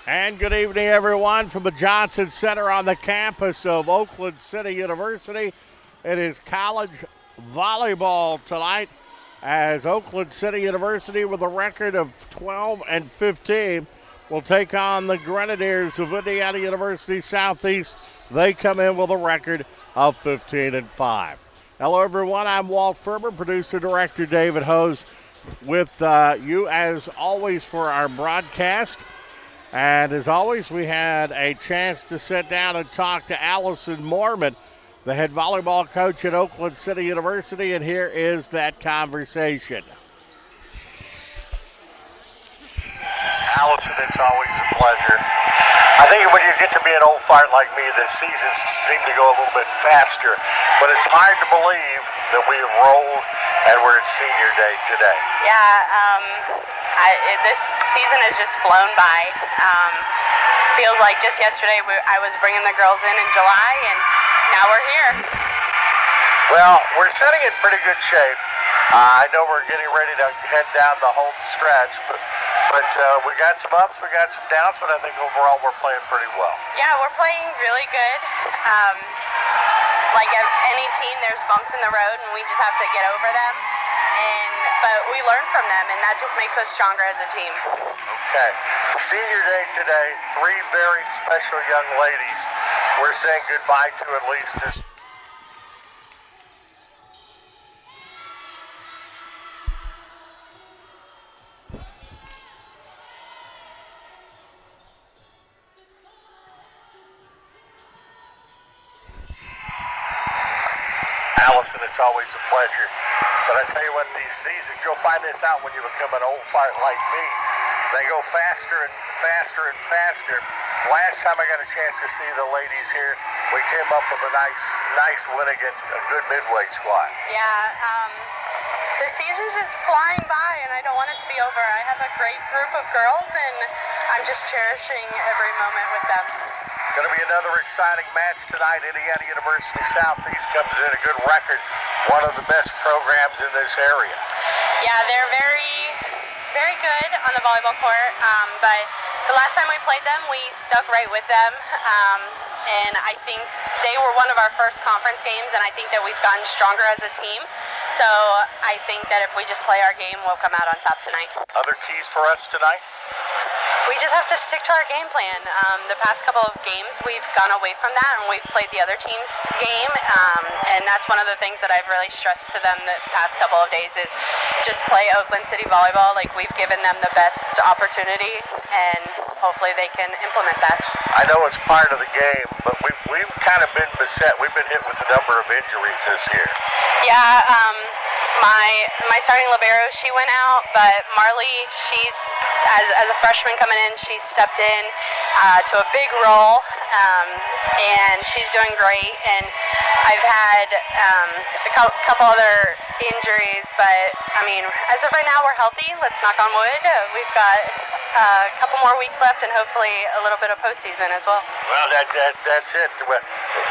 And good evening, everyone, from the Johnson Center on the campus of Oakland City University. It is college volleyball tonight as Oakland City University, with a record of 12-15, will take on the Grenadiers of Indiana University Southeast. They come in with a record of 15-5. Hello, everyone. I'm Walt Ferber, producer-director David Hose, with you as always for our broadcast. And as always, we had a chance to sit down and talk to Allison Mormon, the head volleyball coach at Oakland City University, and here is that conversation. Allison, it's always a pleasure. I think when you get to be an old fart like me, the seasons seem to go a little bit faster, but it's hard to believe that we have rolled and we're at senior day today. Yeah, this season has just flown by. Feels like just yesterday I was bringing the girls in July, and now we're here. Well, we're sitting in pretty good shape. I know we're getting ready to head down the home stretch, but we got some ups, we got some downs, but I think overall we're playing pretty well. Yeah, we're playing really good. Like any team, there's bumps in the road, and we just have to get over them. But we learn from them, and that just makes us stronger as a team. Okay. Senior day today, three very special young ladies we're saying goodbye to at least. Allison, it's always a pleasure. But I tell you what, these seasons, you'll find this out when you become an old fart like me. They go faster and faster and faster. Last time I got a chance to see the ladies here, we came up with a nice win against a good Midway squad. Yeah, the season's just flying by, and I don't want it to be over. I have a great group of girls, and I'm just cherishing every moment with them. Going to be another exciting match tonight. Indiana University Southeast comes in a good record, one of the best programs in this area. Yeah, they're very, very good on the volleyball court, but the last time we played them, we stuck right with them, and I think they were one of our first conference games, and I think that we've gotten stronger as a team. So I think that if we just play our game, we'll come out on top tonight. Other keys for us tonight? We just have to stick to our game plan. The past couple of games, we've gone away from that, and we've played the other team's game, and that's one of the things that I've really stressed to them the past couple of days is just play Oakland City volleyball. Like, we've given them the best opportunity, and hopefully they can implement that. I know it's part of the game, but we've kind of been beset. We've been hit with a number of injuries this year. Yeah, my starting libero, she went out, but Marley, she's as a freshman coming in, she stepped in to a big role, and she's doing great. And I've had a couple other injuries, but I mean, as of right now, we're healthy. Let's knock on wood. We've got a couple more weeks left, and hopefully a little bit of postseason as well. Well, that's it.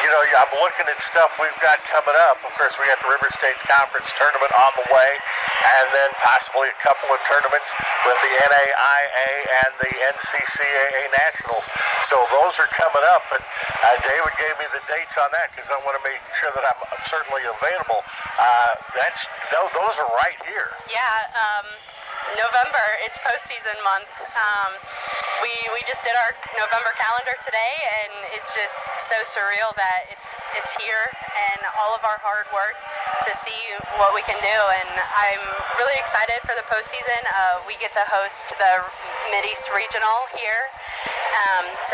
You know, I'm looking at stuff we've got coming up. Of course, we got the River States Conference tournament on the way, and then possibly a couple of tournaments with the NAIA and the NCCAA Nationals. So those are coming up, and David gave me the dates on that because I want to make sure that I'm certainly available. Those are right here. Yeah, November, it's postseason month. We just did our November calendar today, and it's just so surreal that it's here, and all of our hard work to see what we can do. And I'm really excited for the postseason. We get to host the Mid-East Regional here,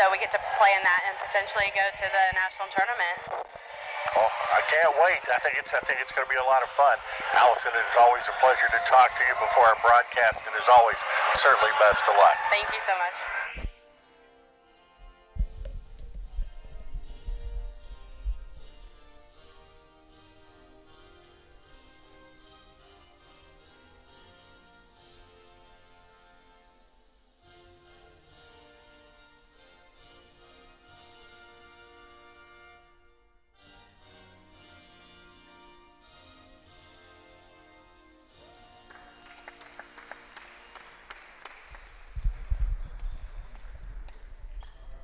so we get to play in that and potentially go to the national tournament. Well, I can't wait. I think it's going to be a lot of fun. Allison, it's always a pleasure to talk to you before our broadcast, and as always, certainly best of luck. Thank you so much.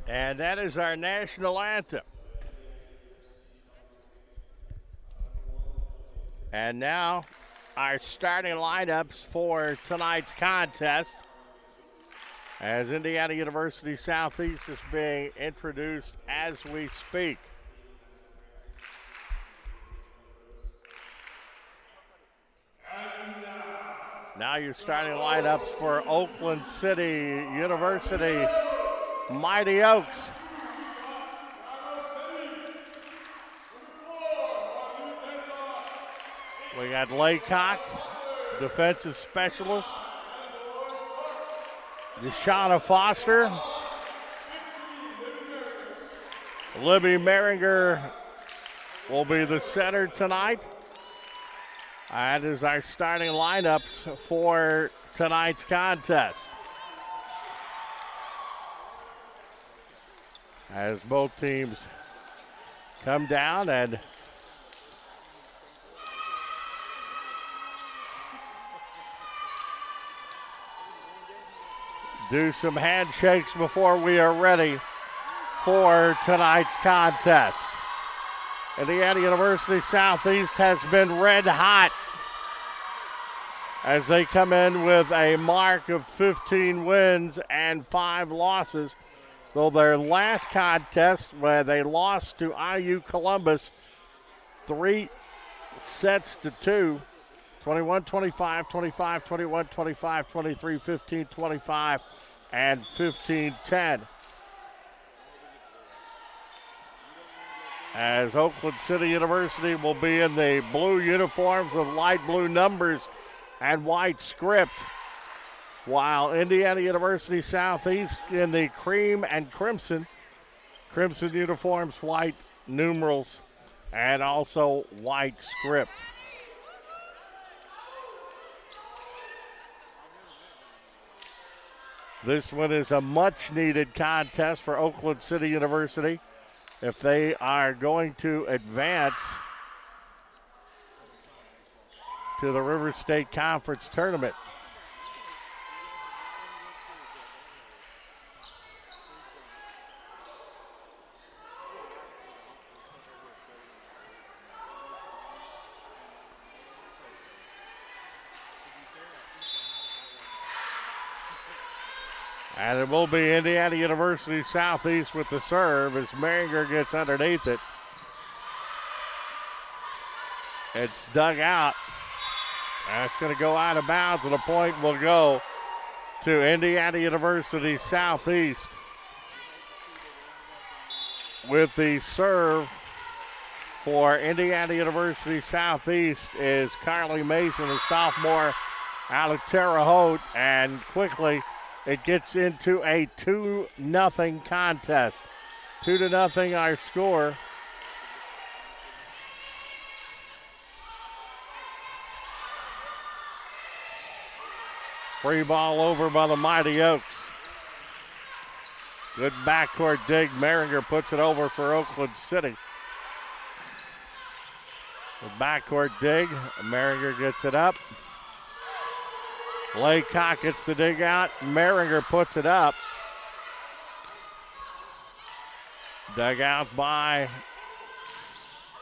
And that is our national anthem. And now our starting lineups for tonight's contest, as Indiana University Southeast is being introduced as we speak. Now your starting lineups for Oakland City University Mighty Oaks. We got Laycock, defensive specialist. Deshauna Foster. Libby Merringer will be the center tonight. That is our starting lineups for tonight's contest. As both teams come down and do some handshakes before we are ready for tonight's contest. Indiana University Southeast has been red hot as they come in with a mark of 15 wins and 5 losses. Though their last contest, where they lost to IU Columbus 3 sets to 2, 21-25, 25-21, 25-23, 15-25, and 15-10. As Oakland City University will be in the blue uniforms with light blue numbers and white script, while Indiana University Southeast in the cream and crimson uniforms, white numerals, and also white script. This one is a much-needed contest for Oakland City University if they are going to advance to the River State Conference Tournament. And it will be Indiana University Southeast with the serve as Merringer gets underneath it. It's dug out. And it's going to go out of bounds, and a point will go to Indiana University Southeast. With the serve for Indiana University Southeast is Carly Mason, a sophomore out of Terre Haute, and quickly it gets into a 2-0 contest. 2-0 our score. Free ball over by the Mighty Oaks. Good backcourt dig. Merringer puts it over for Oakland City. The backcourt dig. Merringer gets it up. Laycock gets the dig out. Merringer puts it up. Dug out by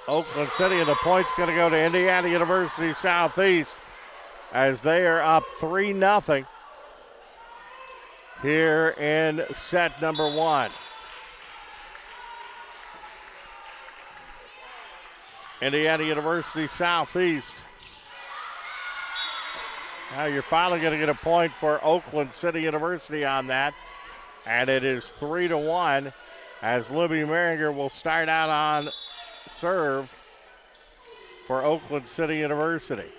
Oakland City, and the point's going to go to Indiana University Southeast as they are up 3-0 here in set number 1. Indiana University Southeast. Now you're finally going to get a point for Oakland City University on that, and it is 3-1 as Libby Merringer will start out on serve for Oakland City University.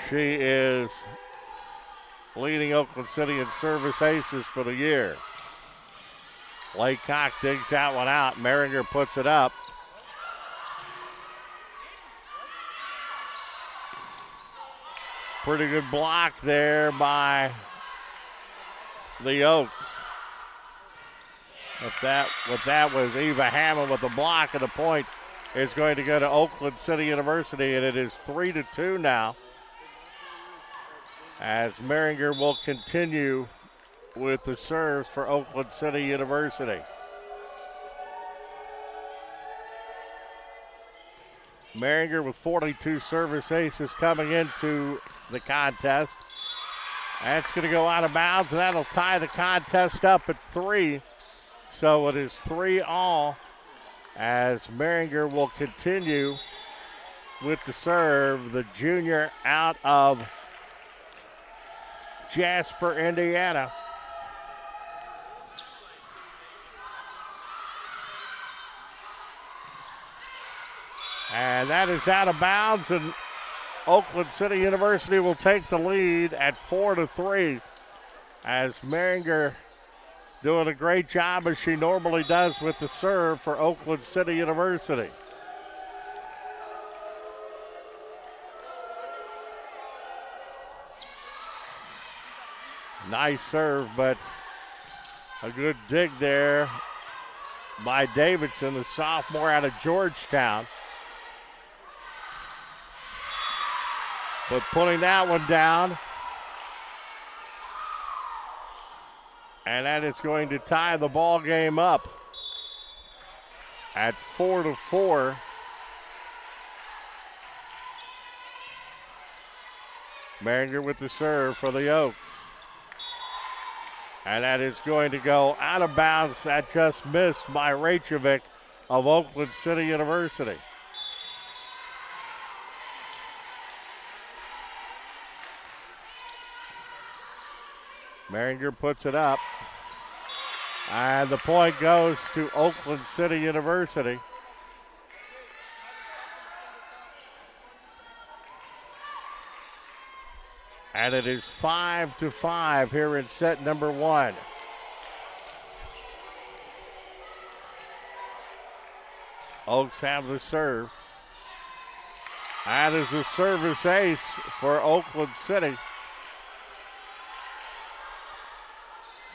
She is leading Oakland City in service aces for the year. Laycock digs that one out. Merringer puts it up. Pretty good block there by the Oaks. But that was Eva Hammond with the block, and the point is going to go to Oakland City University, and it is 3-2 now, as Merringer will continue with the serves for Oakland City University. Maringer with 42 service aces coming into the contest. That's going to go out of bounds, and that'll tie the contest up at 3. So it is 3-all as Maringer will continue with the serve. The junior out of Jasper, Indiana. And that is out of bounds, and Oakland City University will take the lead at 4-3 as Maringer doing a great job as she normally does with the serve for Oakland City University. Nice serve, but a good dig there by Davidson, the sophomore out of Georgetown. But pulling that one down. And that is going to tie the ball game up at 4-4. Maringer with the serve for the Oaks. And that is going to go out of bounds. That just missed by Reykjavik of Oakland City University. Maringer puts it up. And the point goes to Oakland City University. And it is 5-5 here in set number 1. Oaks have the serve. That is a service ace for Oakland City.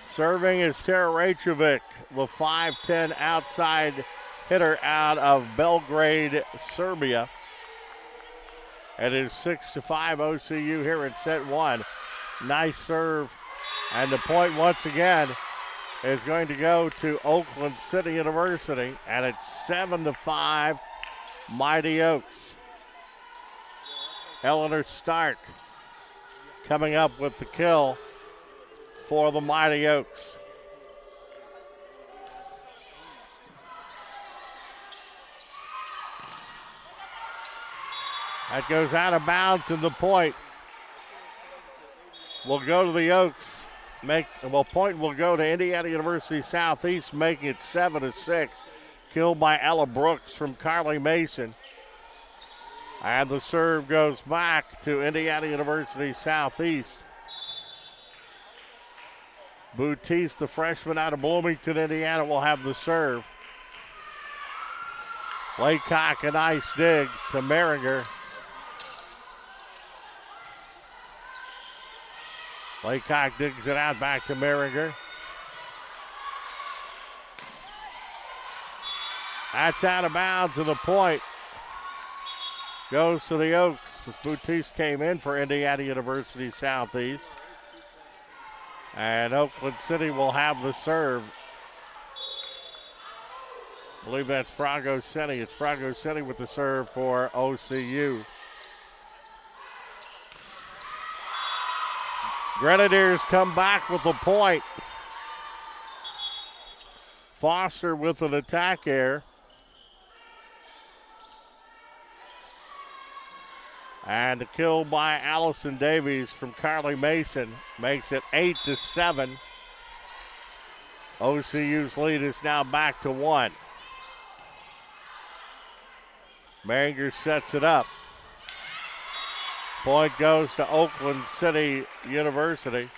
Serving is Tara Reykjavik, the 5'10" outside hitter out of Belgrade, Serbia. It is 6-5 OCU here in set 1. Nice serve. And the point once again is going to go to Oakland City University. And it's 7-5 Mighty Oaks. Eleanor Stark coming up with the kill for the Mighty Oaks. That goes out of bounds, and the point will go to the Oaks. Point will go to Indiana University Southeast, making it 7-6. Killed by Ella Brooks from Carly Mason. And the serve goes back to Indiana University Southeast. Boutis, the freshman out of Bloomington, Indiana, will have the serve. Laycock, a nice dig to Maringer. Laycock digs it out back to Maringer. That's out of bounds, and the point goes to the Oaks. Boutis came in for Indiana University Southeast. And Oakland City will have the serve. I believe that's Fragoseni. It's Fragoseni with the serve for OCU. Grenadiers come back with a point. Foster with an attack error. And the kill by Allison Davies from Carly Mason makes it 8-7. OCU's lead is now back to 1. Maringer sets it up. Point goes to Oakland City University.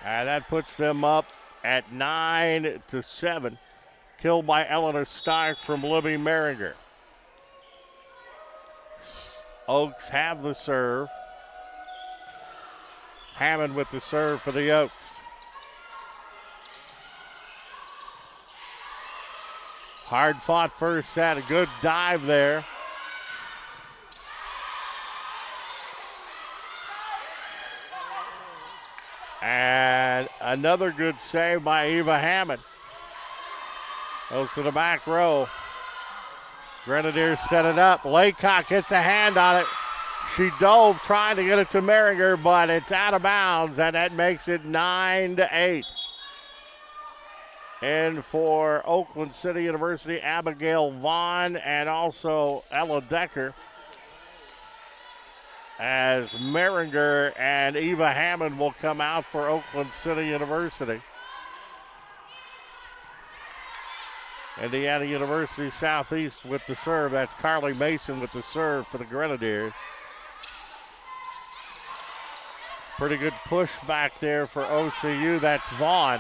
And that puts them up at 9-7. Killed by Eleanor Stark from Libby Maringer. Oaks have the serve. Hammond with the serve for the Oaks. Hard fought first set. A good dive there. And another good save by Eva Hammond. Goes to the back row. Grenadiers set it up. Laycock gets a hand on it. She dove trying to get it to Merringer, but it's out of bounds, and that makes it 9-8. And for Oakland City University, Abigail Vaughn and also Ella Decker, as Merringer and Eva Hammond will come out for Oakland City University. Indiana University Southeast with the serve. That's Carly Mason with the serve for the Grenadiers. Pretty good push back there for OCU. That's Vaughn.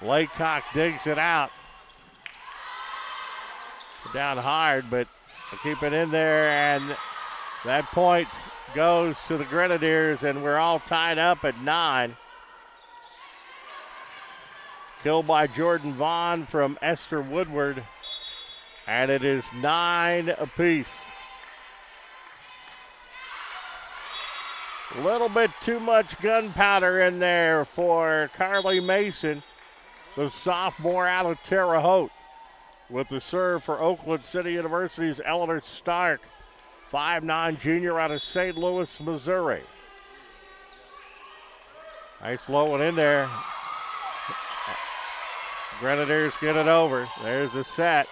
Laycock digs it out. Down hard, but keep it in there, and that point goes to the Grenadiers, and we're all tied up at 9. Kill by Jordan Vaughn from Esther Woodward, and it is 9 apiece. A little bit too much gunpowder in there for Carly Mason, the sophomore out of Terre Haute. With the serve for Oakland City University's Eleanor Stark, 5'9" junior out of St. Louis, Missouri. Nice low one in there. Grenadiers get it over. There's a set.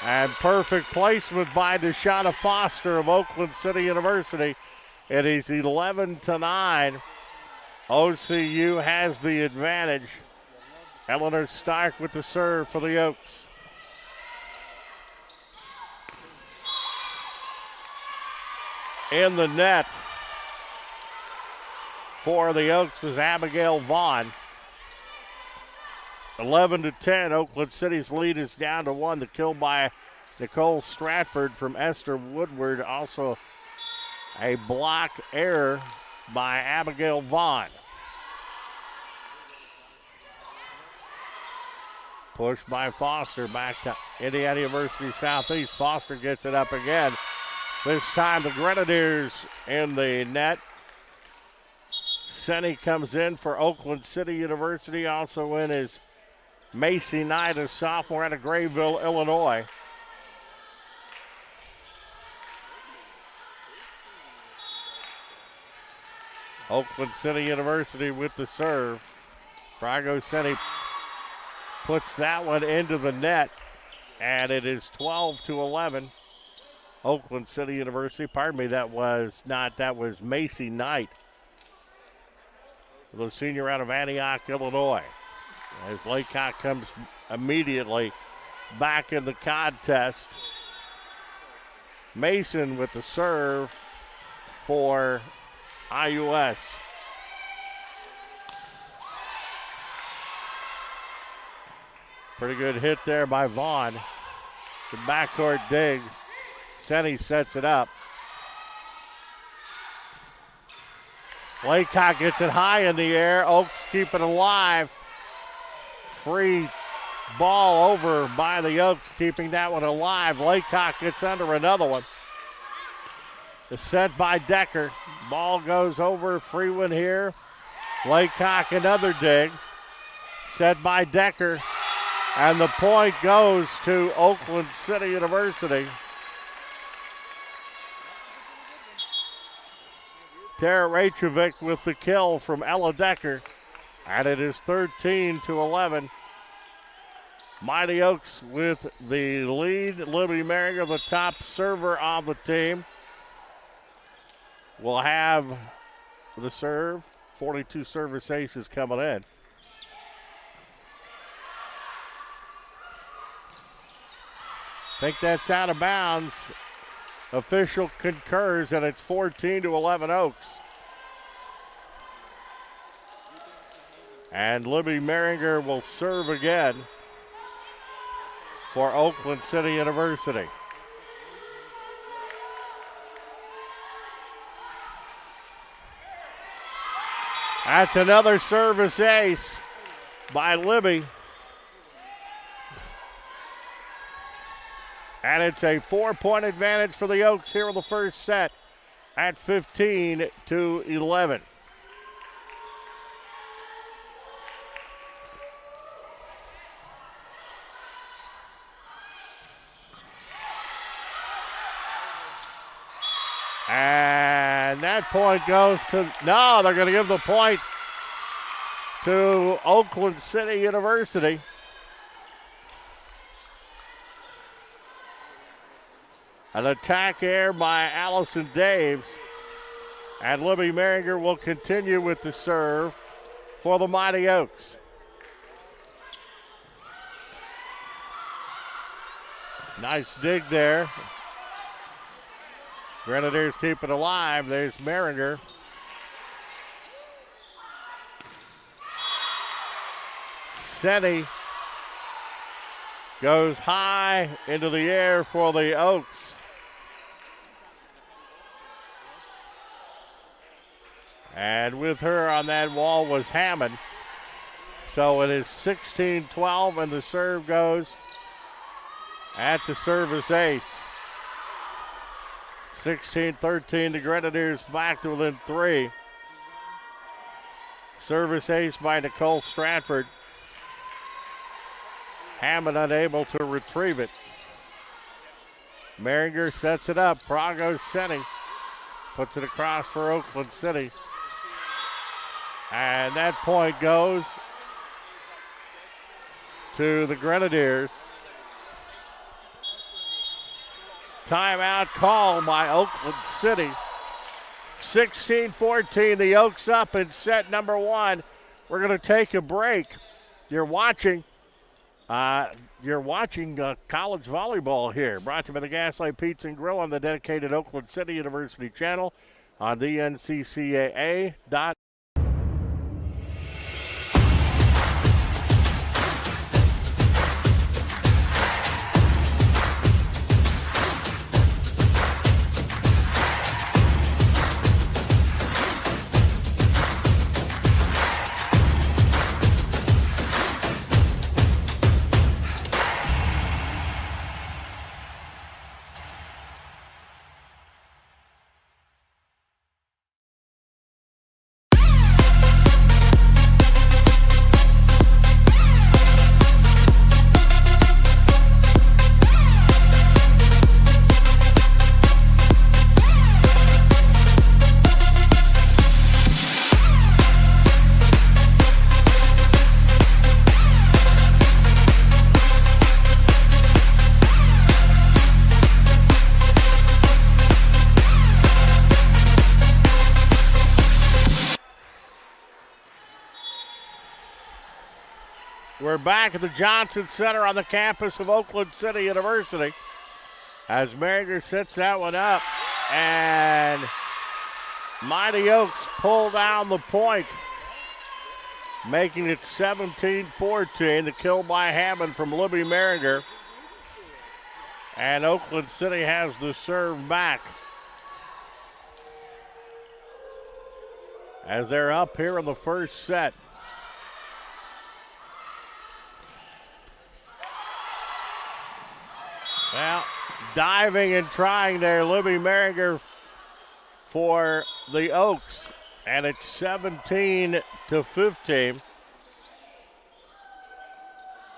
And perfect placement by Deshauna Foster of Oakland City University. It is 11-9. OCU has the advantage. Eleanor Stark with the serve for the Oaks. In the net for the Oaks was Abigail Vaughn. 11-10, Oakland City's lead is down to 1. The kill by Nicole Stratford from Esther Woodward. Also a block error by Abigail Vaughn. Push by Foster back to Indiana University Southeast. Foster gets it up again. This time the Grenadiers in the net. Senny comes in for Oakland City University. Also in is Macy Knight, a sophomore out of Grayville, Illinois. Oakland City University with the serve. Frago Senny puts that one into the net, and it is 12-11. Oakland City University, pardon me, that was Macy Knight, the senior out of Antioch, Illinois. As Laycock comes immediately back in the contest. Mason with the serve for IUS. Pretty good hit there by Vaughn. The backcourt dig. Senny sets it up. Laycock gets it high in the air. Oaks keep it alive. Free ball over by the Oaks, keeping that one alive. Laycock gets under another one. The set by Decker. Ball goes over. Free one here. Laycock another dig. Set by Decker. And the point goes to Oakland City University. Tara Rachovic with the kill from Ella Decker. And it is 13-11. Mighty Oaks with the lead. Libby Merringer, the top server on the team, will have the serve. 42 service aces coming in. Think that's out of bounds. Official concurs, and it's 14-11 Oaks. And Libby Merringer will serve again for Oakland City University. That's another service ace by Libby. And it's a 4-point advantage for the Oaks here in the first set at 15-11. And that point goes to, no, they're going to give the point to Oakland City University. An attack here by Allison Daves. And Libby Merringer will continue with the serve for the Mighty Oaks. Nice dig there. Grenadiers keep it alive. There's Merringer. Seti goes high into the air for the Oaks. And with her on that wall was Hammond. So it is 16-12, and the serve goes at the service ace. 16-13, the Grenadiers back to within 3. Service ace by Nicole Stratford. Hammond unable to retrieve it. Merringer sets it up. Frago's setting. Puts it across for Oakland City. And that point goes to the Grenadiers. Timeout called by Oakland City. 16-14, the Oaks up in set number 1. We're going to take a break. You're watching college volleyball here, brought to you by the Gaslight Pizza and Grill on the dedicated Oakland City University channel on the NCCAA.com. We're back at the Johnson Center on the campus of Oakland City University as Merringer sets that one up, and Mighty Oaks pull down the point, making it 17-14. The kill by Hammond from Libby Merringer, and Oakland City has the serve back as they're up here in the first set. Well, diving and trying there, Libby Merringer for the Oaks, and it's 17-15.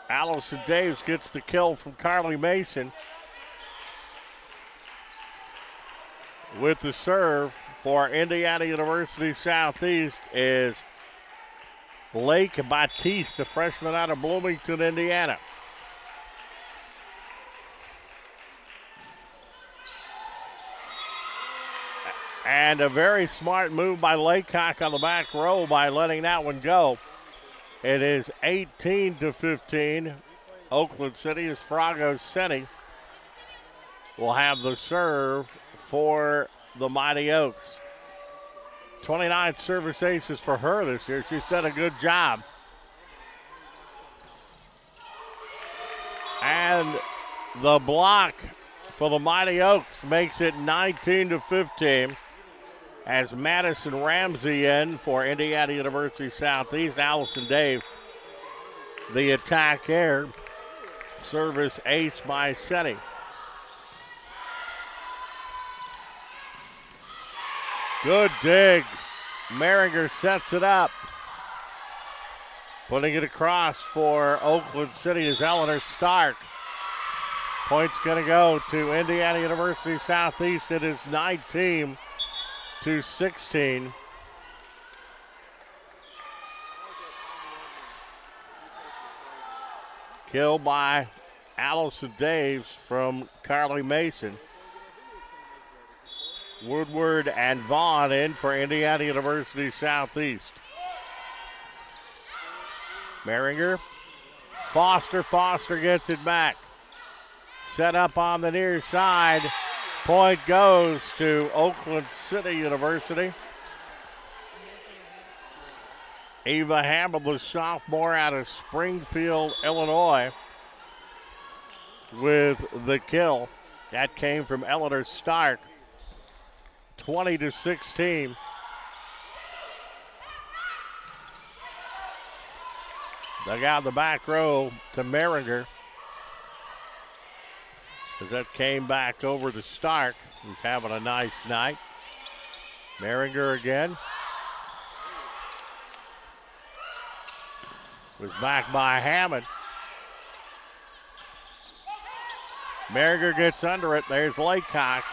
Allison Daves gets the kill from Carly Mason. With the serve for Indiana University Southeast is Blake Batiste, a freshman out of Bloomington, Indiana. And a very smart move by Laycock on the back row by letting that one go. It is 18-15. Oakland City as Frago Seni will have the serve for the Mighty Oaks. 29 service aces for her this year. She's done a good job. And the block for the Mighty Oaks makes it 19-15. As Madison Ramsey in for Indiana University Southeast. Allison Dave, the attack here. Service ace by Seti. Good dig. Merringer sets it up. Putting it across for Oakland City is Eleanor Stark. Point's going to go to Indiana University Southeast. It is 19-16. Kill by Allison Daves from Carly Mason. Woodward and Vaughn in for Indiana University Southeast. Merringer. Foster gets it back. Set up on the near side. Point goes to Oakland City University. Ava Hamill, the sophomore out of Springfield, Illinois, with the kill. That came from Eleanor Stark. 20-16. Dug out the back row to Merringer. As that came back over to Stark, who's having a nice night. Merringer again. Was back by Hammond. Merringer gets under it. There's Laycock.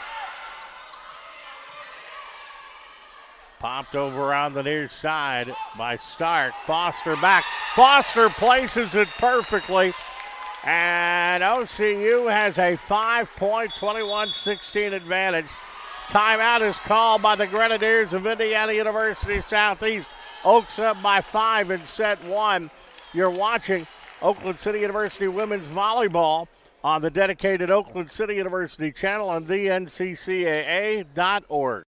Popped over on the near side by Stark. Foster back. Foster places it perfectly. And OCU has a 5-point, 21-16 advantage. Timeout is called by the Grenadiers of Indiana University Southeast. Oaks up by 5 in set 1. You're watching Oakland City University women's volleyball on the dedicated Oakland City University channel on theNCCAA.org.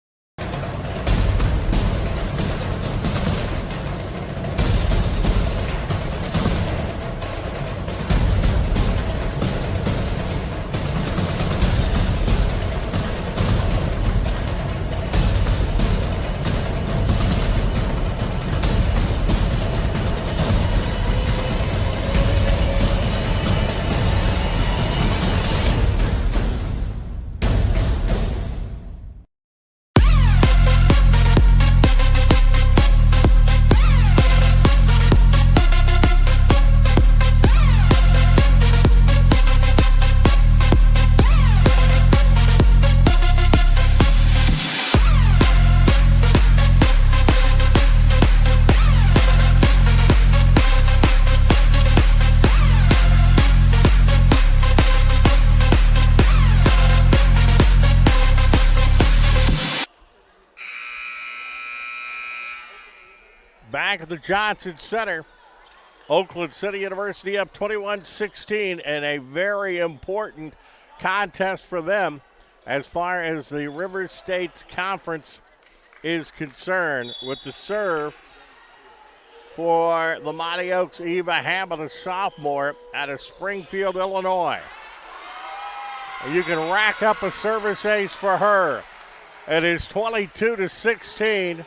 Back at the Johnson Center, Oakland City University up 21-16 in a very important contest for them as far as the River States Conference is concerned. With the serve for the Mighty Oaks, Eva Hammond, a sophomore out of Springfield, Illinois. You can rack up a service ace for her. It is 22-16.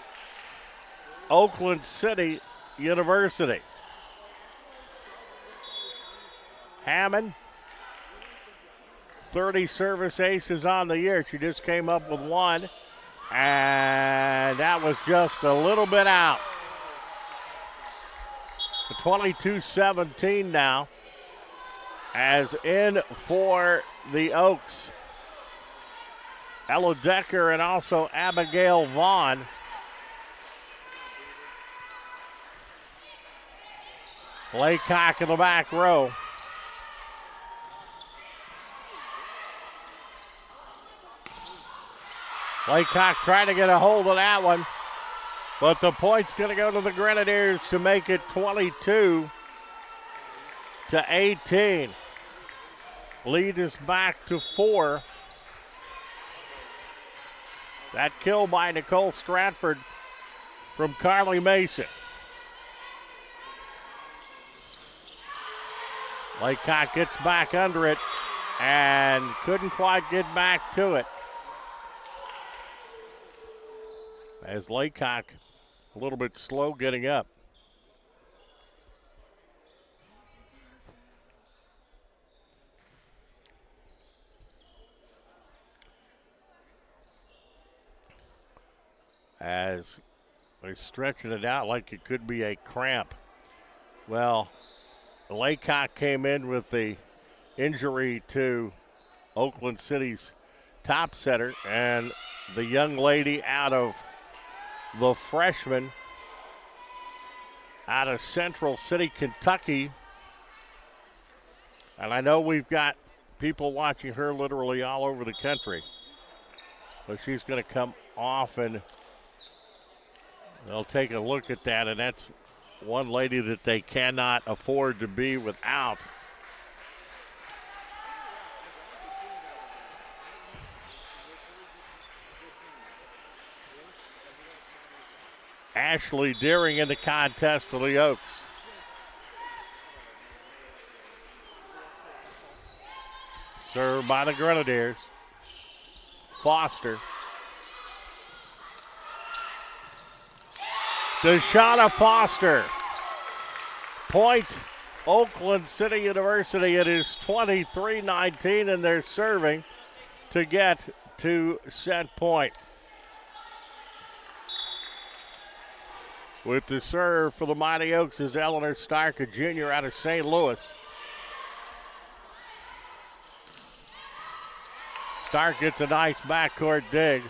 Oakland City University. Hammond, 30 service aces on the year. She just came up with one, and that was just a little bit out. 22-17 now, as in for the Oaks. Ella Decker and also Abigail Vaughn. Laycock in the back row. Laycock trying to get a hold of that one, but the point's going to go to the Grenadiers to make it 22-18. Lead is back to 4. That kill by Nicole Stratford from Carly Mason. Laycock gets back under it and couldn't quite get back to it. As Laycock a little bit slow getting up. As they're stretching it out like it could be a cramp. Well, Laycock came in with the injury to Oakland City's top setter, and the young lady out of the freshman out of Central City, Kentucky. And I know we've got people watching her literally all over the country. But she's going to come off and they'll take a look at that, and that's one lady that they cannot afford to be without. Ashley Deering in the contest for the Oaks. Served by the Grenadiers. Foster. Deshauna Foster. Point Oakland City University. It is 23-19, and they're serving to get to set point. With the serve for the Mighty Oaks is Eleanor Stark, a junior out of St. Louis. Stark gets a nice backcourt dig.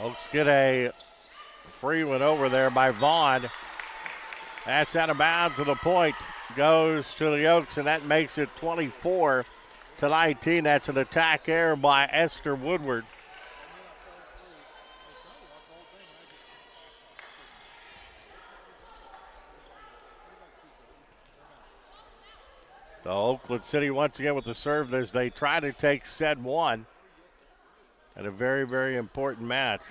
Oaks get a free one over there by Vaughn. That's out of bounds, and the point goes to the Oaks, and that makes it 24-19. That's an attack error by Esther Woodward. So Oakland City once again with the serve as they try to take set one at a very, very important match.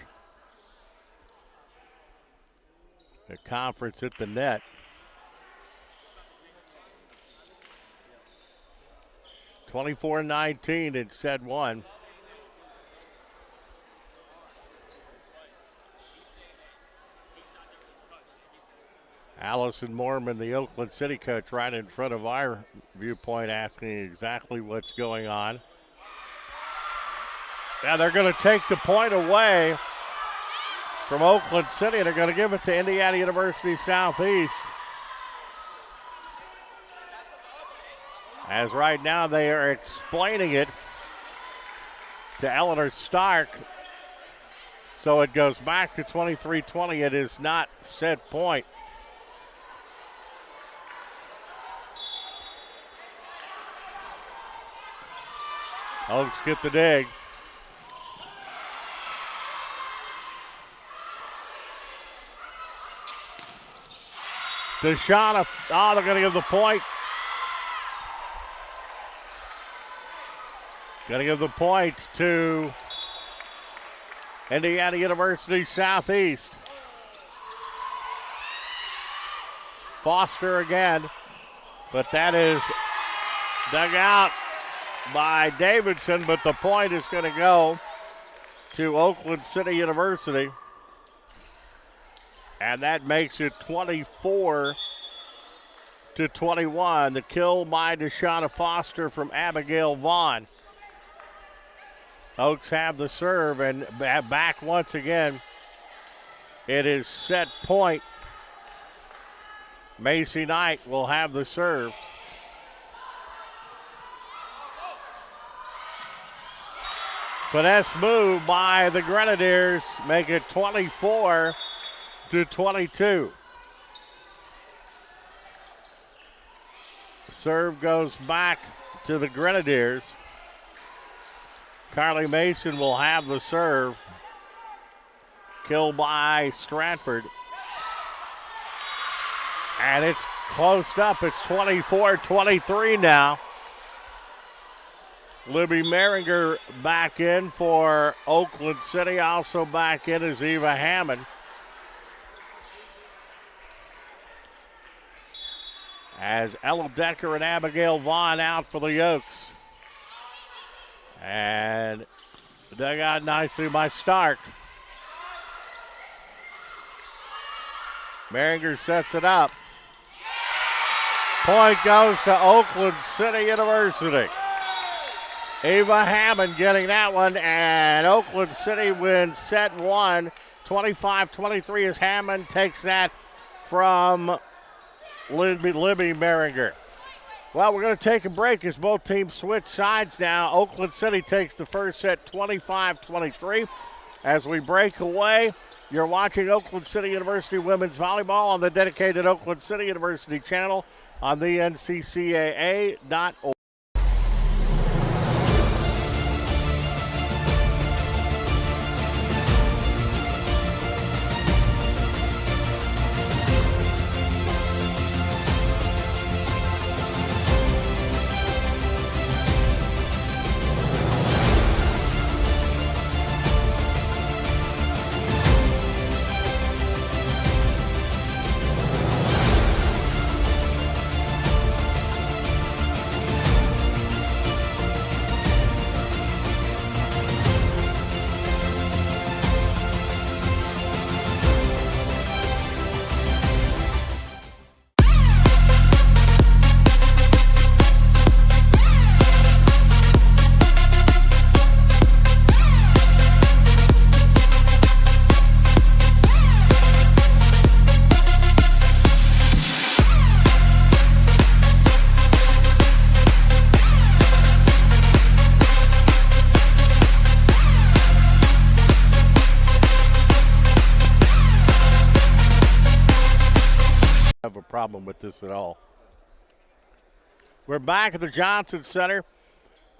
The conference at the net. (24-19) in set one. Allison Mormon, the Oakland City coach, right in front of our viewpoint, asking exactly what's going on. Now they're going to take the point away from Oakland City, and they're going to give it to Indiana University Southeast. As right now they are explaining it to Eleanor Stark. So it goes back to 23-20. It is not set point. Oaks get the dig. Deshauna, they're going to give the point. Going to give the point to Indiana University Southeast. Foster again, but that is dug out by Davidson, but the point is going to go to Oakland City University. And that makes it 24-21. The kill by Deshauna Foster from Abigail Vaughn. Oaks have the serve, and back once again. It is set point. Macy Knight will have the serve. Finesse move by the Grenadiers, make it 24-22. Serve goes back to the Grenadiers. Carly Mason will have the serve. Kill by Stratford. And it's closed up. It's 24-23 now. Libby Merringer back in for Oakland City. Also back in is Eva Hammond. As Ella Decker and Abigail Vaughn out for the Oaks. And dug out nicely by Stark. Merringer sets it up. Point goes to Oakland City University. Eva Hammond getting that one, and Oakland City wins set one, 25-23 as Hammond takes that from Libby Merringer. Well, we're going to take a break as both teams switch sides now. Oakland City takes the first set 25-23. As we break away, you're watching Oakland City University Women's Volleyball on the dedicated Oakland City University channel on the NCCAA.org. Have a problem with this at all. We're back at the Johnson Center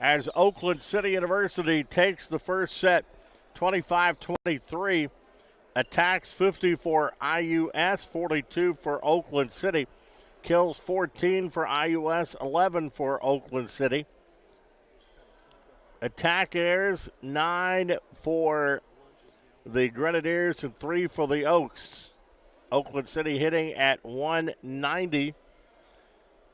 as Oakland City University takes the first set 25-23. Attacks 50 for IUS, 42 for Oakland City. Kills 14 for IUS, 11 for Oakland City. Attack airs 9 for the Grenadiers and 3 for the Oaks. Oakland City hitting at 190.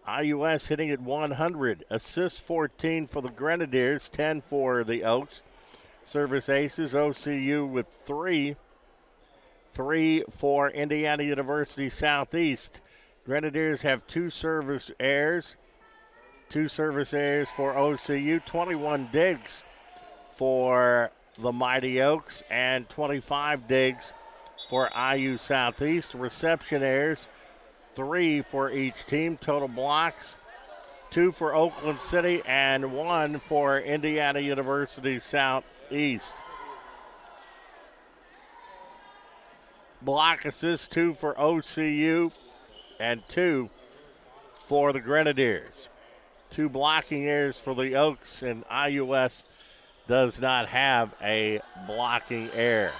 IUS hitting at 100. Assists 14 for the Grenadiers, 10 for the Oaks. Service aces, OCU with 3. 3 for Indiana University Southeast. Grenadiers have 2 service airs. 2 service airs for OCU. 21 digs for the Mighty Oaks and 25 digs for IU Southeast. Reception airs, 3 for each team. Total blocks, 2 for Oakland City and 1 for Indiana University Southeast. Block assists, 2 for OCU and 2 for the Grenadiers. 2 blocking airs for the Oaks, and IUS does not have a blocking air.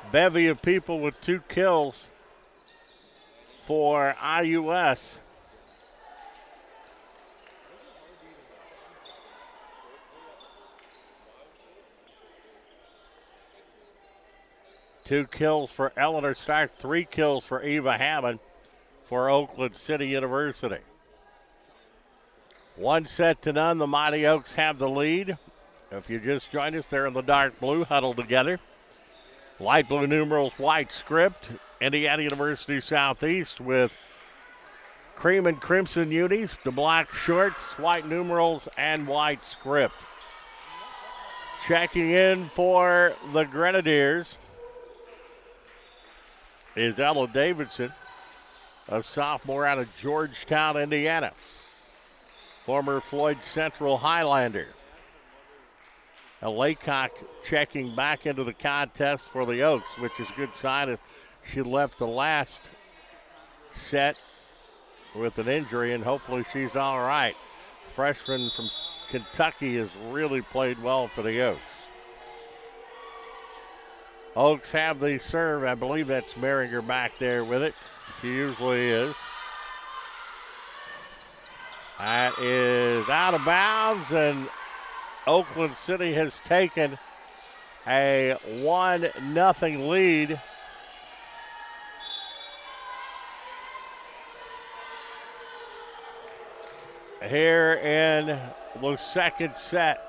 Bevy of people with 2 kills for IUS. Two kills for Eleanor Stark, 3 kills for Eva Hammond for Oakland City University. 1-0. The Mighty Oaks have the lead. If you just joined us, they're in the dark blue, huddled together. Light blue numerals, white script. Indiana University Southeast with cream and crimson unis, the black shorts, white numerals, and white script. Checking in for the Grenadiers is Ella Davidson, a sophomore out of Georgetown, Indiana. Former Floyd Central Highlander. Laycock checking back into the contest for the Oaks, which is a good sign as she left the last set with an injury, and hopefully she's all right. Freshman from Kentucky has really played well for the Oaks. Oaks have the serve. I believe that's Merringer back there with it. She usually is. That is out of bounds, and Oakland City has taken a 1-0 lead. Here in the second set.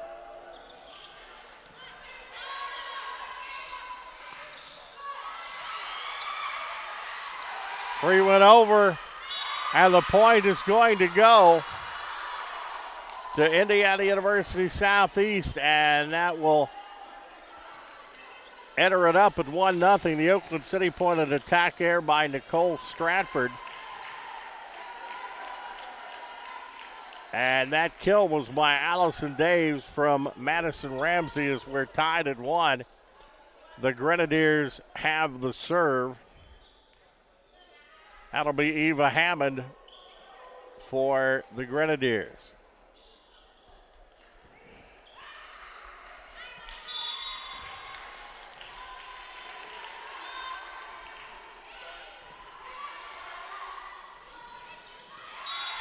Free went over, and the point is going to go to Indiana University Southeast, and that will enter it up at 1-0. The Oakland City pointed attack error by Nicole Stratford. And that kill was by Allison Daves from Madison Ramsey as we're tied at 1. The Grenadiers have the serve. That'll be Eva Hammond for the Grenadiers.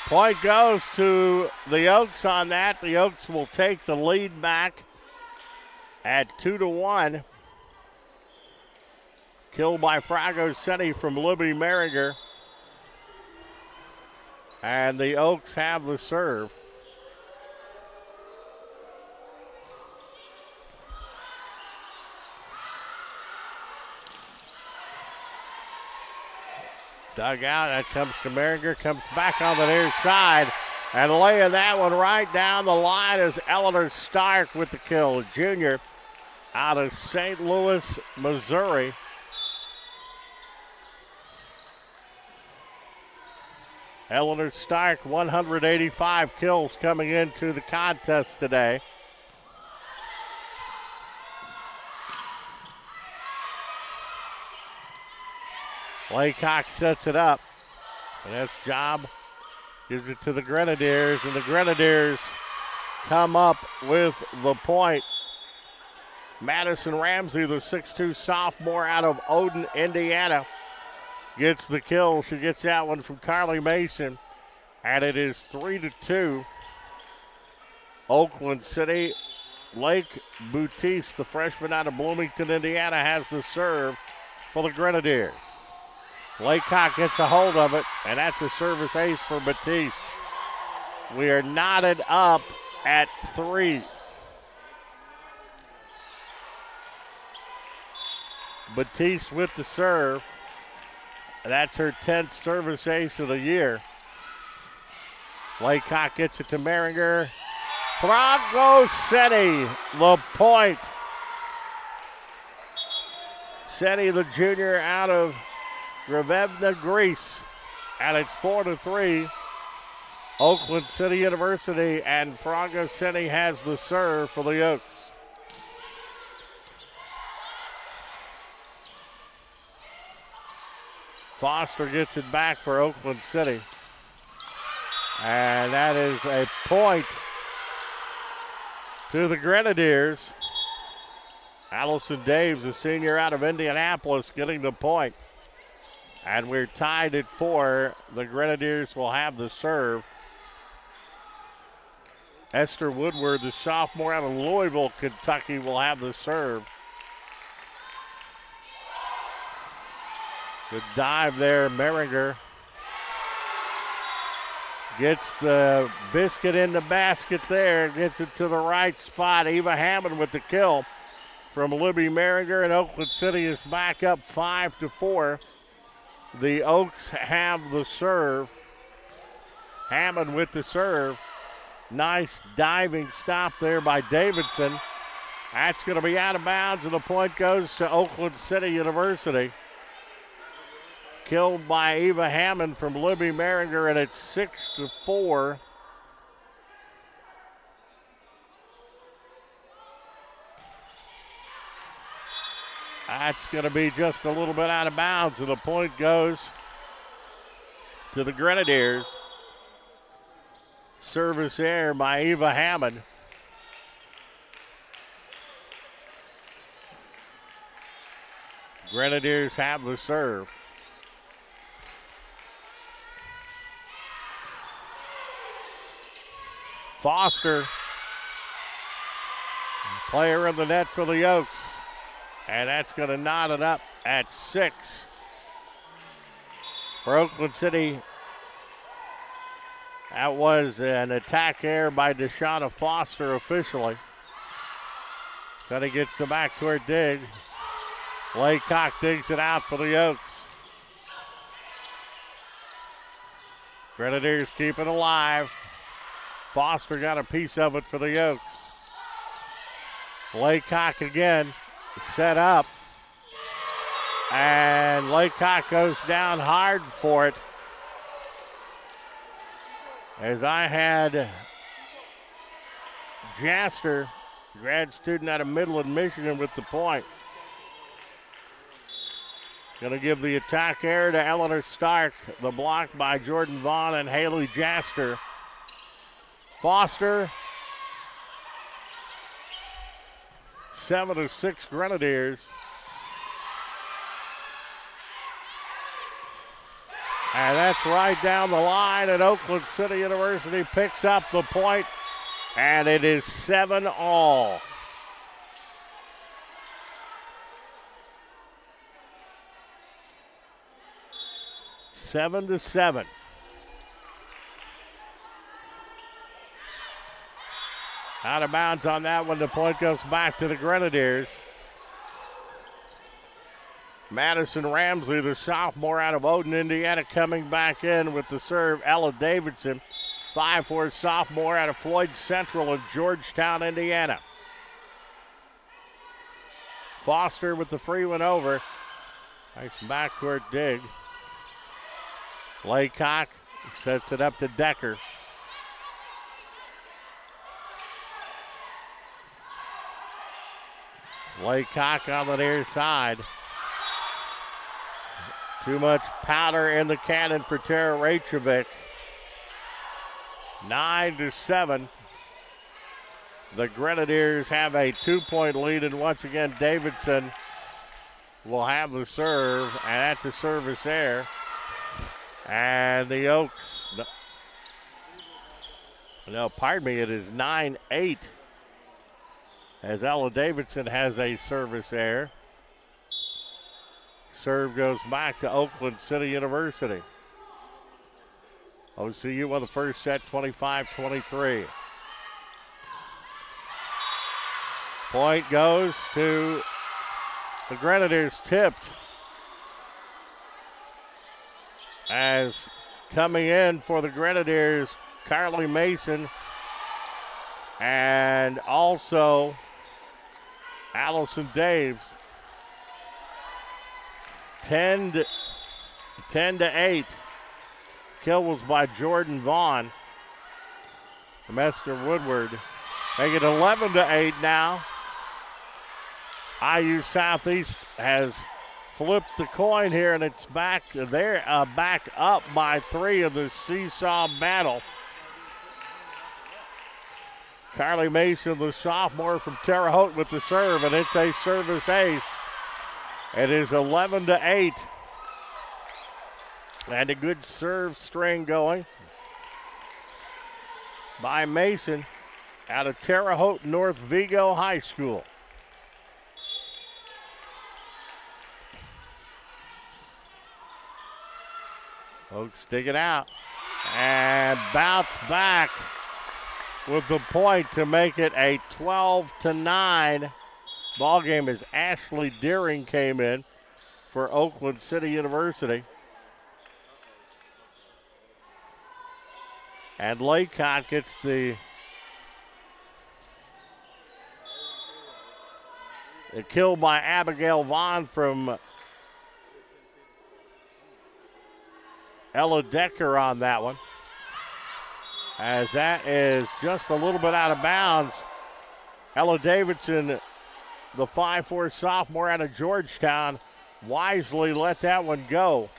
Point goes to the Oaks on that. The Oaks will take the lead back at 2-1. Killed by Fragosetti from Libby Merringer. And the Oaks have the serve. Dug out, that comes to Merringer, comes back on the near side, and laying that one right down the line is Eleanor Stark with the kill, a junior out of St. Louis, Missouri. Eleanor Stark, 185 kills coming into the contest today. Laycock sets it up. And that's Job. Gives it to the Grenadiers, and the Grenadiers come up with the point. Madison Ramsey, the 6'2 sophomore out of Odin, Indiana, gets the kill. She gets that one from Carly Mason, and it is 3-2. Oakland City. Lake Boutiste, the freshman out of Bloomington, Indiana, has the serve for the Grenadiers. Laycock gets a hold of it, and that's a service ace for Batiste. We are knotted up at 3. Batiste with the serve. That's her 10th service ace of the year. Laycock gets it to Merringer. Fragosetti, the point. Setti, the junior out of Grevevna, Greece, and it's 4-3. Oakland City University, and Fragosetti has the serve for the Oaks. Foster gets it back for Oakland City, and that is a point to the Grenadiers. Allison Daves, a senior out of Indianapolis, getting the point. And we're tied at 4. The Grenadiers will have the serve. Esther Woodward, the sophomore out of Louisville, Kentucky, will have the serve. Good dive there, Merringer. Gets the biscuit in the basket there, gets it to the right spot. Eva Hammond with the kill from Libby Merringer, and Oakland City is back up 5-4. The Oaks have the serve. Hammond with the serve. Nice diving stop there by Davidson. That's going to be out of bounds, and the point goes to Oakland City University. Killed by Eva Hammond from Libby Merringer, and it's 6-4. That's going to be just a little bit out of bounds, and the point goes to the Grenadiers. Service error by Eva Hammond. Grenadiers have the serve. Foster, player in the net for the Oaks. And that's going to knot it up at 6. For Oakland City, that was an attack error by Deshauna Foster officially. Then he gets the backcourt dig. Laycock digs it out for the Oaks. Grenadiers keep it alive. Foster got a piece of it for the Oaks. Laycock again. Set up. And Laycock goes down hard for it. As I had Jaster, grad student out of Midland, Michigan, with the point. Going to give the attack air to Eleanor Stark. The block by Jordan Vaughn and Haley Jaster. Foster. 7-6 Grenadiers. And that's right down the line, and Oakland City University picks up the point, and it is 7-all. Seven to 7. Out of bounds on that one. The point goes back to the Grenadiers. Madison Ramsley, the sophomore out of Odin, Indiana, coming back in with the serve. Ella Davidson, 5'4" sophomore out of Floyd Central in Georgetown, Indiana. Foster with the free one over. Nice backcourt dig. Laycock sets it up to Decker. Laycock on the near side. Too much powder in the cannon for Tara Rachovic. 9-7. The Grenadiers have a 2-point lead, and once again, Davidson will have the serve, and that's a service error. And the Oaks, no, pardon me, it is 9-8 as Ella Davidson has a service error. Serve goes back to Oakland City University. OCU won the first set 25-23. Point goes to the Grenadiers, tipped. As coming in for the Grenadiers, Carly Mason and also Allison Daves. 10 to 8. Kill was by Jordan Vaughn. Mesker Woodward. Make it 11 to 8 now. IU Southeast has flipped the coin here, and it's back there, back up by 3 of the seesaw battle. Carly Mason, the sophomore from Terre Haute, with the serve, and it's a service ace. It is 11 to 8. And a good serve string going by Mason out of Terre Haute North Vigo High School. Oaks dig it out and bounce back with the point to make it a 12-9 ball game as Ashley Deering came in for Oakland City University. And Laycock gets the kill by Abigail Vaughn from Ella Decker on that one. As that is just a little bit out of bounds. Ella Davidson, the 5'4" sophomore out of Georgetown, wisely let that one go.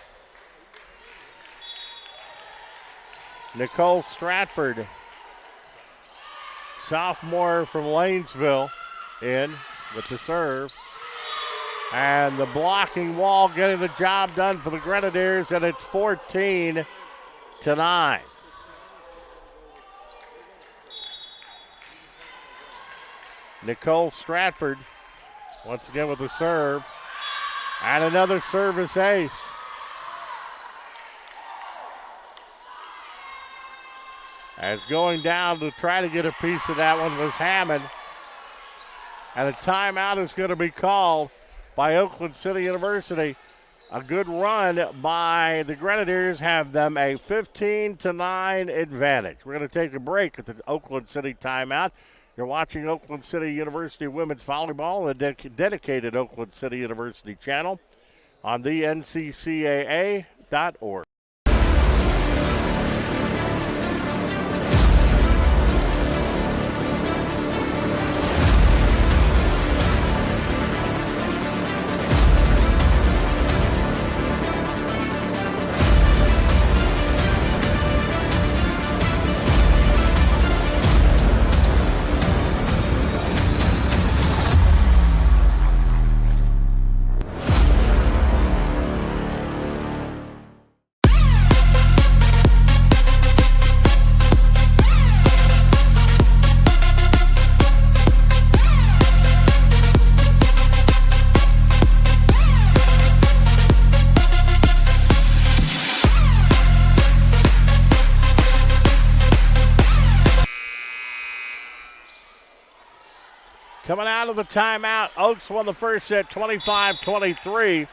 Nicole Stratford, sophomore from Lanesville, in with the serve. And the blocking wall getting the job done for the Grenadiers, and it's 14-9. Nicole Stratford once again with the serve. And another service ace. As going down to try to get a piece of that one was Hammond. And a timeout is going to be called by Oakland City University. A good run by the Grenadiers have them a 15-9 advantage. We're going to take a break at the Oakland City timeout. You're watching Oakland City University women's volleyball on the dedicated Oakland City University channel. on the NCCAA.org. Coming out of the timeout, Oaks won the first set 25-23.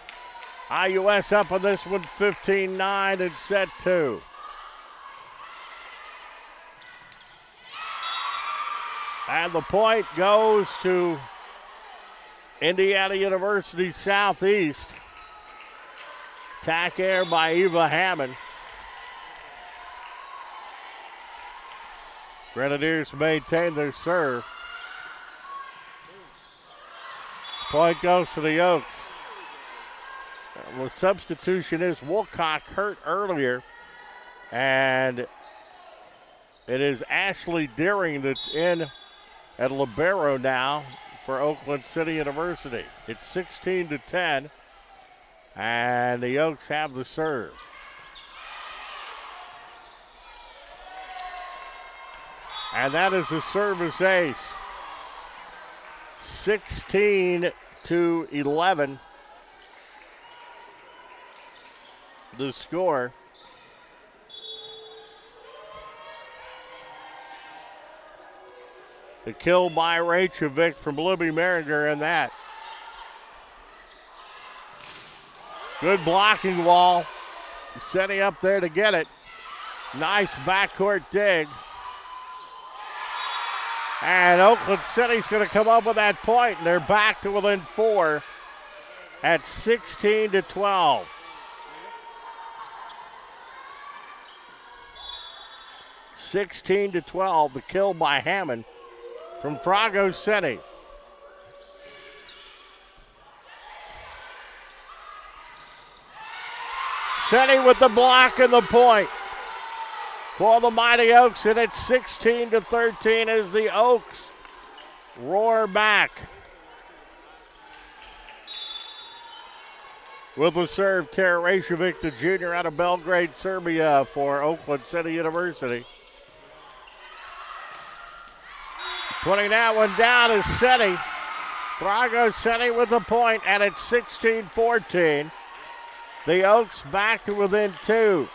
IUS up on this one 15-9 in set 2. And the point goes to Indiana University Southeast. Tack air by Eva Hammond. Grenadiers maintain their serve. Point goes to the Oaks. The substitution is Woolcock hurt earlier. And it is Ashley Deering that's in at libero now for Oakland City University. It's 16-10. And the Oaks have the serve. And that is a service ace. 16-11. The score. The kill by Reykjavik from Libby Merringer in that. Good blocking wall. Setting up there to get it. Nice backcourt dig. And Oakland City's going to come up with that point, and they're back to within 4 at 16-12. The kill by Hammond from Fragos City. City with the block and the point for the Mighty Oaks, and it's 16-13 as the Oaks roar back. With the serve, Tara Reykjavik, the junior out of Belgrade, Serbia for Oakland City University. Putting that one down is Seti. Fragos City with the point, and it's 16-14. The Oaks back to within 2.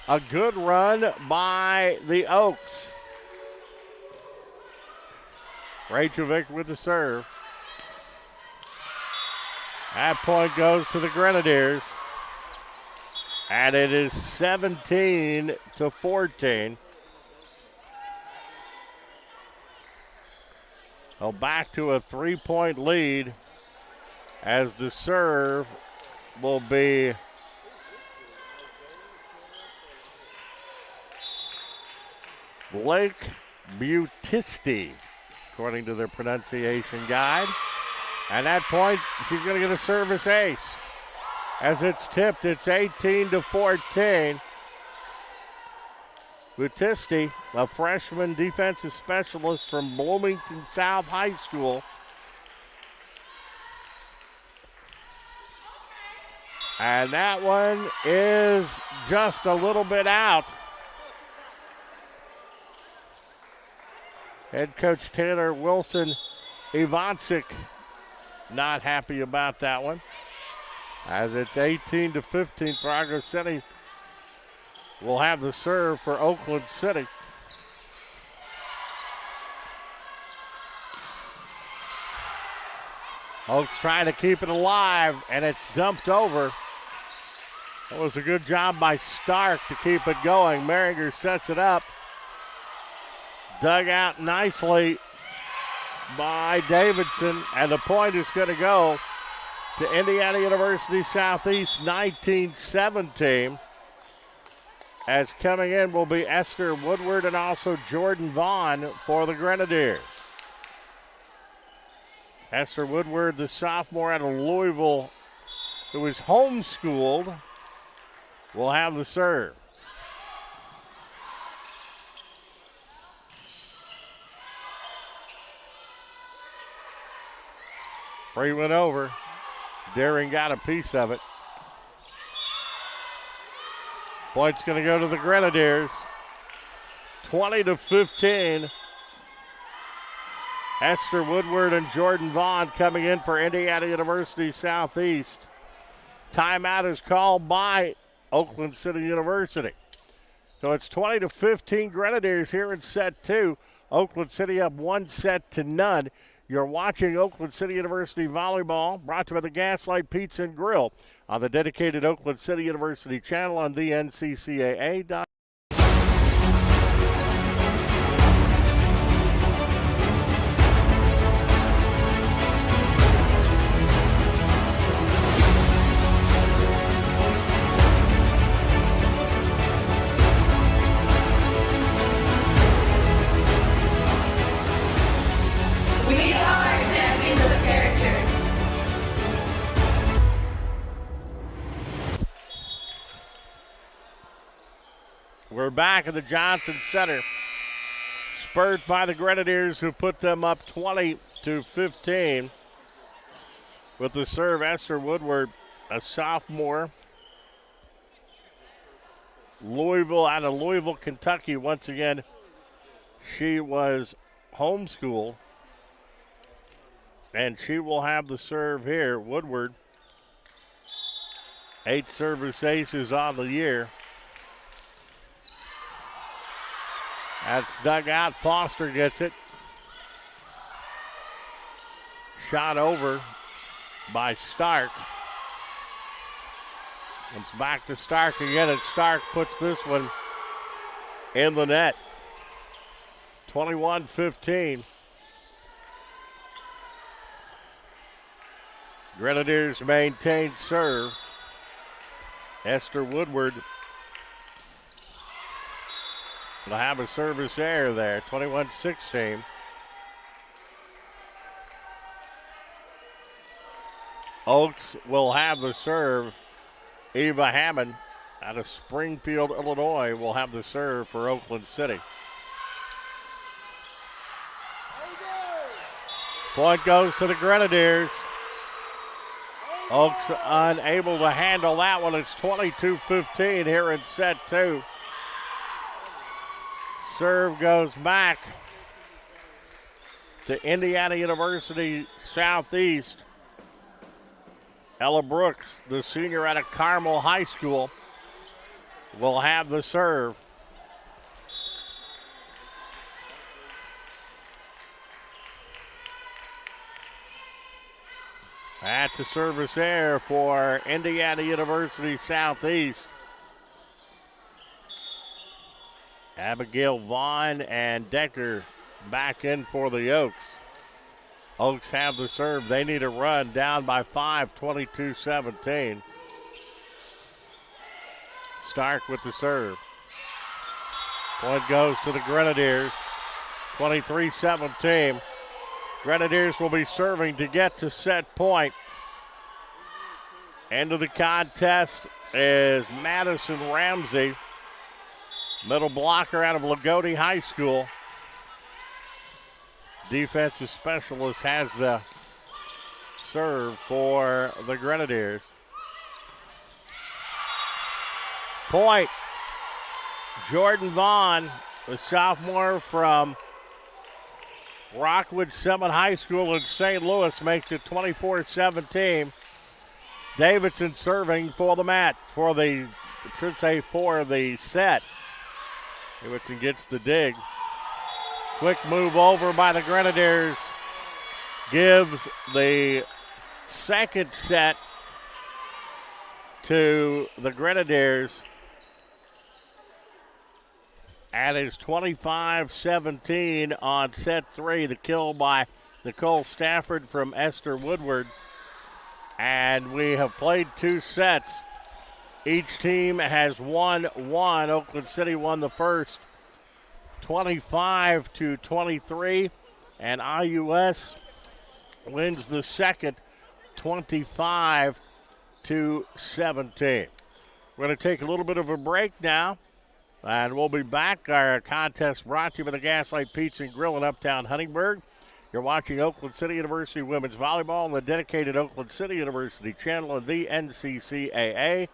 A good run by the Oaks. Reykjavik with the serve. That point goes to the Grenadiers. And it is 17-14. Well, back to a 3-point lead as the serve will be Blake Butisti, according to their pronunciation guide. And that point, she's going to get a service ace. As it's tipped, it's 18-14. Butisti, a freshman defensive specialist from Bloomington South High School. And that one is just a little bit out. Head coach Taylor Wilson Ivancic not happy about that one. As it's 18-15, Fragos City will have the serve for Oakland City. Oaks trying to keep it alive, and it's dumped over. That was a good job by Stark to keep it going. Merringer sets it up. Dug out nicely by Davidson, and the point is going to go to Indiana University Southeast 19-17. As coming in will be Esther Woodward and also Jordan Vaughn for the Grenadiers. Esther Woodward, the sophomore out of Louisville, who is homeschooled, will have the serve. Free went over. Daring got a piece of it. Point's going to go to the Grenadiers. 20-15. Esther Woodward and Jordan Vaughn coming in for Indiana University Southeast. Timeout is called by Oakland City University. So it's 20-15 Grenadiers here in set 2. Oakland City up 1-0. You're watching Oakland City University volleyball, brought to you by the Gaslight Pizza and Grill on the dedicated Oakland City University channel on the NCCAA. We're back at the Johnson Center. Spurred by the Grenadiers, who put them up 20-15. With the serve, Esther Woodward, a sophomore. Out of Louisville, Kentucky. Once again, she was homeschooled. And she will have the serve here. Woodward, 8 service aces on the year. That's dug out. Foster gets it. Shot over by Stark. It's back to Stark again, and Stark puts this one in the net. 21-15. Grenadiers maintain serve. Esther Woodward will have a service error there, 21-16. Oaks will have the serve. Eva Hammond out of Springfield, Illinois, will have the serve for Oakland City. Point goes to the Grenadiers. Oaks unable to handle that one. It's 22-15 here in set 2. Serve goes back to Indiana University Southeast. Ella Brooks, the senior out of Carmel High School, will have the serve. That's a service error for Indiana University Southeast. Abigail Vaughn and Decker back in for the Oaks. Oaks have the serve. They need a run, down by 5, 22-17. Stark with the serve. Point goes to the Grenadiers, 23-17. Grenadiers will be serving to get to set point. End of the contest is Madison Ramsey, middle blocker out of Lagodi High School. Defensive specialist has the serve for the Grenadiers. Point, Jordan Vaughn, the sophomore from Rockwood Summit High School in St. Louis, makes it 24-17. Davidson serving for the mat, for the set. Davidson gets the dig. Quick move over by the Grenadiers gives the second set to the Grenadiers. And it's 25-17 on set 3. The kill by Nicole Stafford from Esther Woodward. And we have played 2 sets. Each team has won one. Oakland City won the first 25-23, and IUS wins the second 25-17. We're going to take a little bit of a break now, and we'll be back. Our contest brought to you by the Gaslight Pizza and Grill in Uptown Huntingburg. You're watching Oakland City University Women's Volleyball on the dedicated Oakland City University channel of the NCCAA.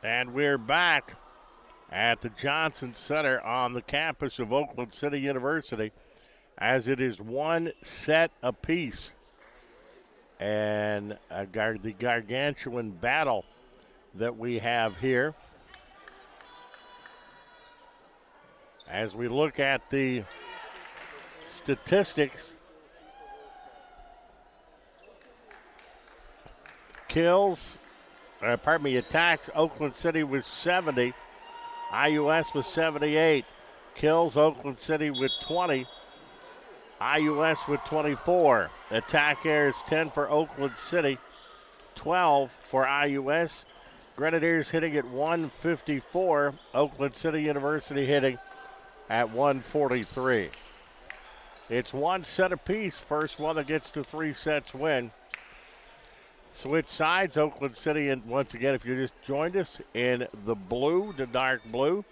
And we're back at the Johnson Center on the campus of Oakland City University as it is 1 set apiece. And the gargantuan battle that we have here. As we look at the statistics, attacks, Oakland City was 70. IUS was 78. Kills, Oakland City with 20. IUS with 24. Attack errors, 10 for Oakland City, 12 for IUS. Grenadiers hitting at 154. Oakland City University hitting at 143. It's 1 set apiece. First one that gets to 3 sets win. Switch sides, Oakland City, and once again, if you just joined us, in the blue, the dark blue,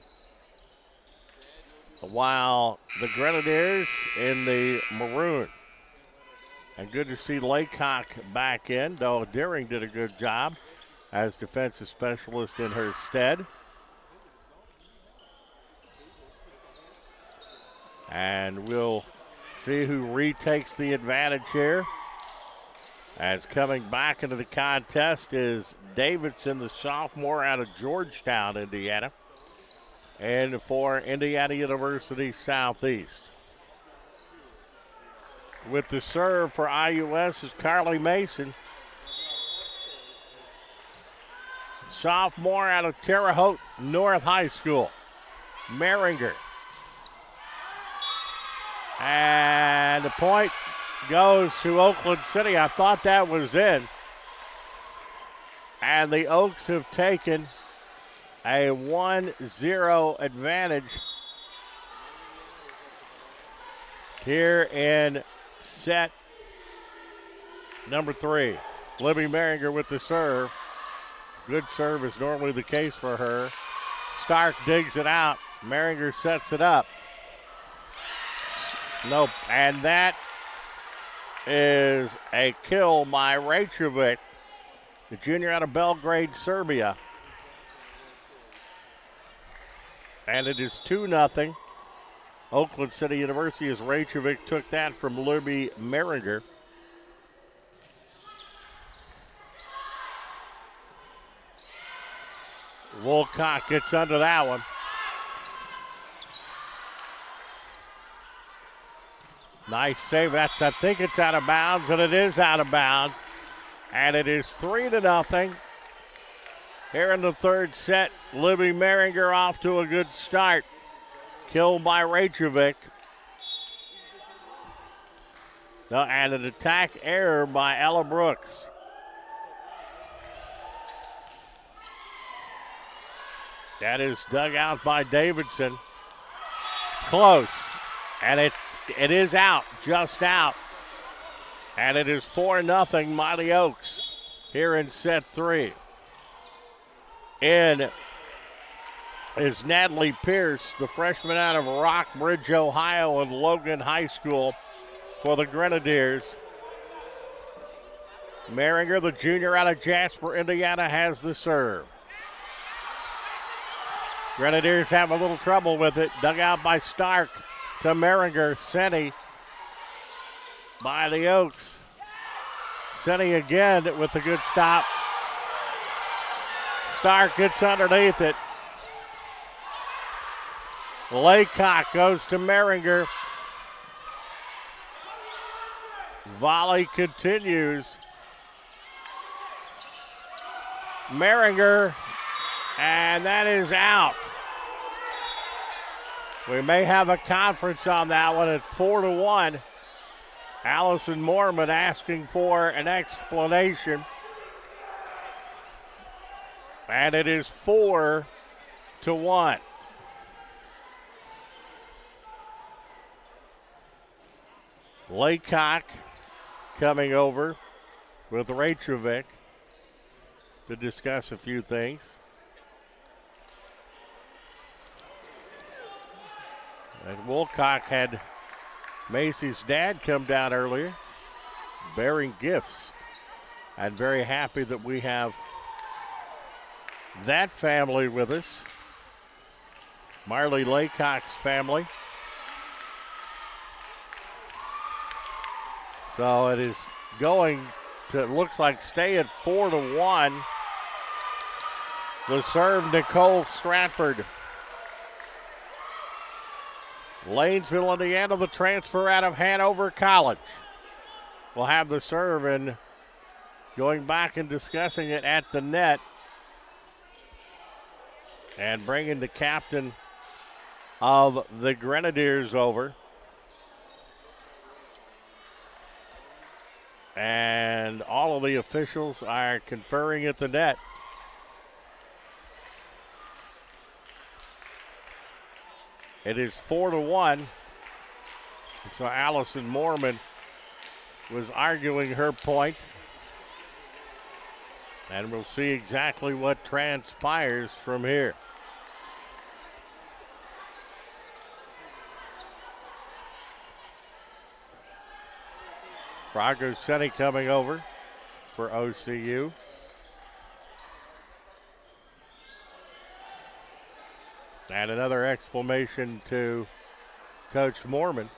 while the Grenadiers in the maroon. And good to see Laycock back in, though Deering did a good job as defensive specialist in her stead. And we'll see who retakes the advantage here. As coming back into the contest is Davidson, the sophomore out of Georgetown, Indiana. And for Indiana University Southeast. With the serve for IUS is Carly Mason. Sophomore out of Terre Haute North High School. Meringer. And the point goes to Oakland City. I thought that was in. And the Oaks have taken a 1-0 advantage here in set number 3. Libby Meringer with the serve. Good serve is normally the case for her. Stark digs it out. Meringer sets it up. Nope. And that is a kill by Rajkovic, the junior out of Belgrade, Serbia. And it is 2-0. Oakland City University as Rajkovic took that from Libby Meringer. Wolcott gets under that one. Nice save. I think it's out of bounds, and it is out of bounds. And it is 3-0. Here in the third set, Libby Meringer off to a good start. Killed by Rajkovic. No, and an attack error by Ella Brooks. That is dug out by Davidson. It's close. And it is out, just out. And it is 4-0 Mighty Oaks here in set 3. In is Natalie Pierce, the freshman out of Rockbridge, Ohio, and Logan High School for the Grenadiers. Maringer, the junior out of Jasper, Indiana, has the serve. Grenadiers have a little trouble with it. Dug out by Stark to Maringer. Senny by the Oaks. Senny again with a good stop. Stark gets underneath it. Laycock goes to Maringer. Volley continues. Maringer, and that is out. We may have a conference on that one at 4-1. Allison Mormon asking for an explanation. And it is 4-1. Laycock coming over with Rachovic to discuss a few things. And Woolcock had Macy's dad come down earlier, bearing gifts. I'm very happy that we have that family with us. Marley Laycock's family. So it is going to, it looks like, stay at 4-1. The serve, Nicole Stratford. Lanesville, Indiana, the transfer out of Hanover College, will have the serve, and going back and discussing it at the net and bringing the captain of the Grenadiers over. And all of the officials are conferring at the net. It is 4-1. So Allison Mormon was arguing her point. And we'll see exactly what transpires from here. Fragossetti coming over for OCU. And another exclamation to Coach Mormon.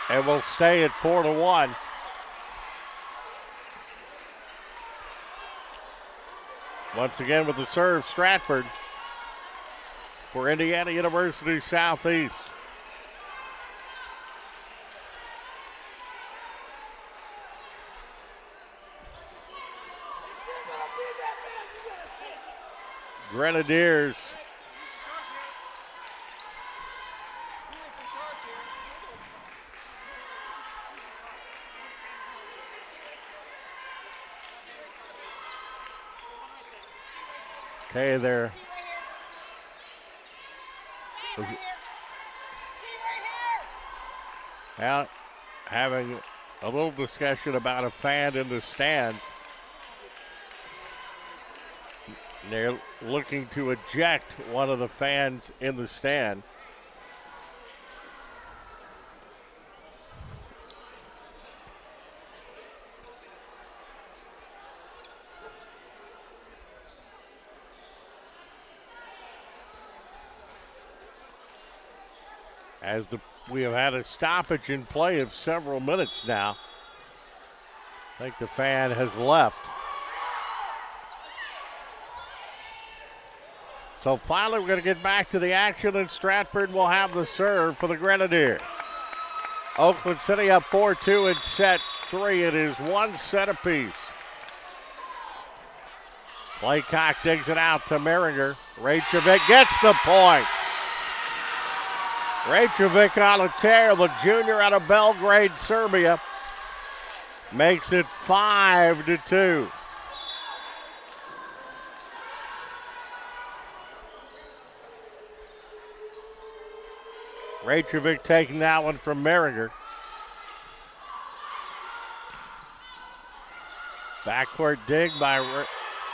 And we'll stay at 4-1. Once again with the serve, Stratford for Indiana University Southeast. Grenadiers okay there. Out having a little discussion about a fan in the stands. They're looking to eject one of the fans in the stand. As we have had a stoppage in play of several minutes now. I think the fan has left. So finally we're going to get back to the action, and Stratford will have the serve for the Grenadiers. Oakland City up 4-2 in set 3. It is one set apiece. Laycock digs it out to Maringer. Rachovic gets the point. Rajovic on a tear, the junior out of Belgrade, Serbia, makes it 5-2. Rajovic taking that one from Merringer. Backcourt dig by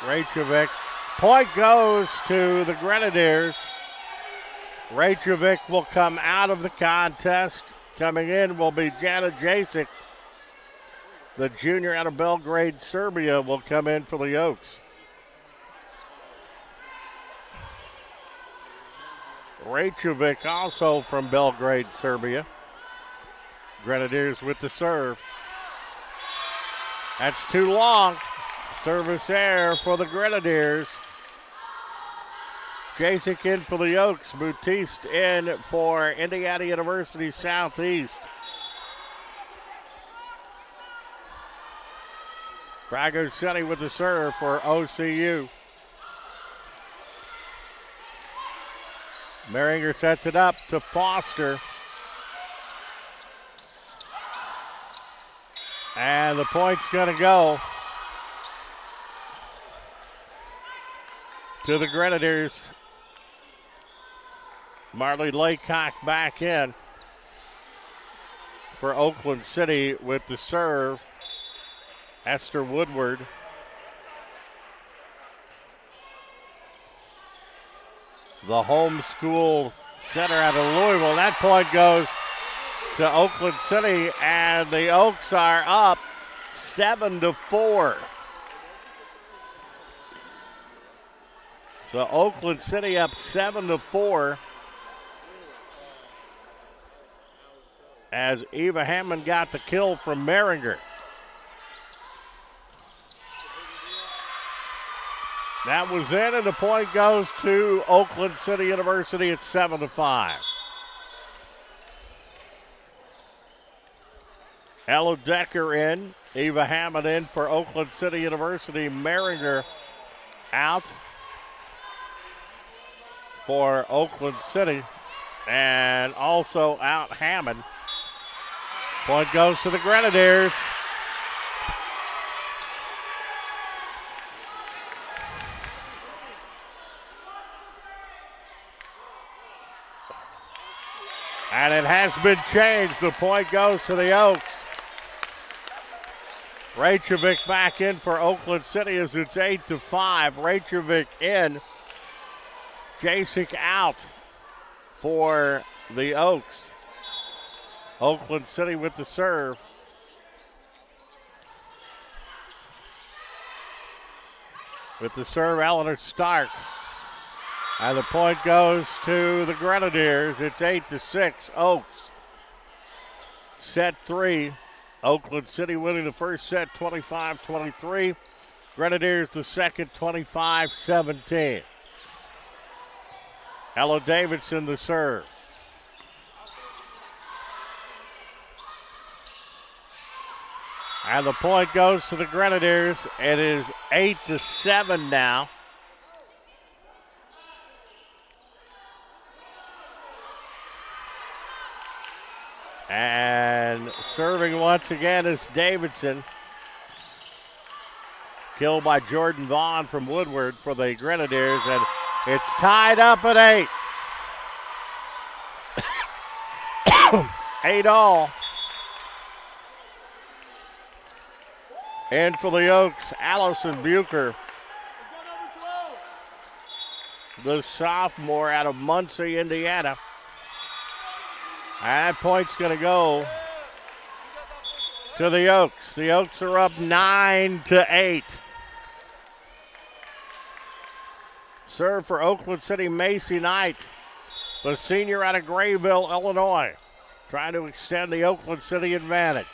Rajovic. Point goes to the Grenadiers. Rajovic will come out of the contest. Coming in will be Jana Jasic. The junior out of Belgrade, Serbia, will come in for the Oaks. Rajovic also from Belgrade, Serbia. Grenadiers with the serve. That's too long. Service error for the Grenadiers. Jasic in for the Oaks. Bautiste in for Indiana University Southeast. Fragosetti with the serve for OCU. Merringer sets it up to Foster. And the point's going to go to the Grenadiers. Marley Laycock back in for Oakland City with the serve. Esther Woodward. The homeschool center out of Louisville. That point goes to Oakland City, and the Oaks are up 7-4. So Oakland City up 7-4. As Eva Hammond got the kill from Merringer. That was in, and the point goes to Oakland City University at 7-5. Ella Decker in, Eva Hammond in for Oakland City University. Merringer out for Oakland City, and also out Hammond. Point goes to the Grenadiers. And it has been changed. The point goes to the Oaks. Rajovic back in for Oakland City as it's 8-5. Rajovic in. Jasic out for the Oaks. Oakland City with the serve. With the serve, Eleanor Stark. And the point goes to the Grenadiers. It's 8-6. Oaks. Set 3. Oakland City winning the first set 25-23. Grenadiers the second 25-17. Ella Davidson the serve. And the point goes to the Grenadiers. It is 8-7 now. And serving once again is Davidson. Killed by Jordan Vaughn from Woodward for the Grenadiers. And it's tied up at 8. 8 all. And for the Oaks, Allison Bucher, the sophomore out of Muncie, Indiana. And that point's going to go to the Oaks. The Oaks are up 9-8. Serve for Oakland City, Macy Knight, the senior out of Grayville, Illinois, trying to extend the Oakland City advantage.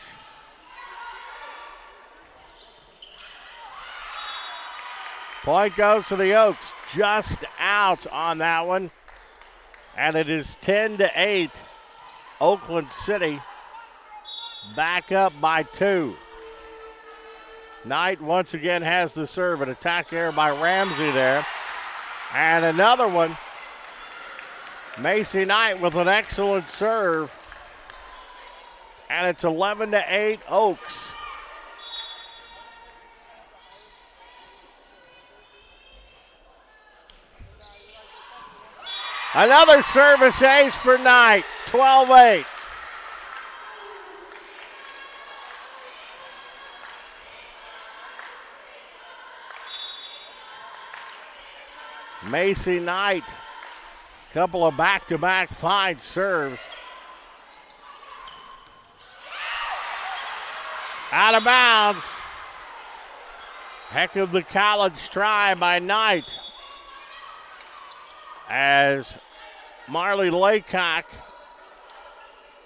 Point goes to the Oaks, just out on that one. And it is 10-8. Oakland City back up by 2. Knight once again has the serve. An attack error by Ramsey there. And another one Macy Knight with an excellent serve. And it's 11-8 Oaks. Another service ace for Knight, 12-8. Macy Knight, couple of back-to-back fine serves. Out of bounds. Heck of the college try by Knight. As Marley Laycock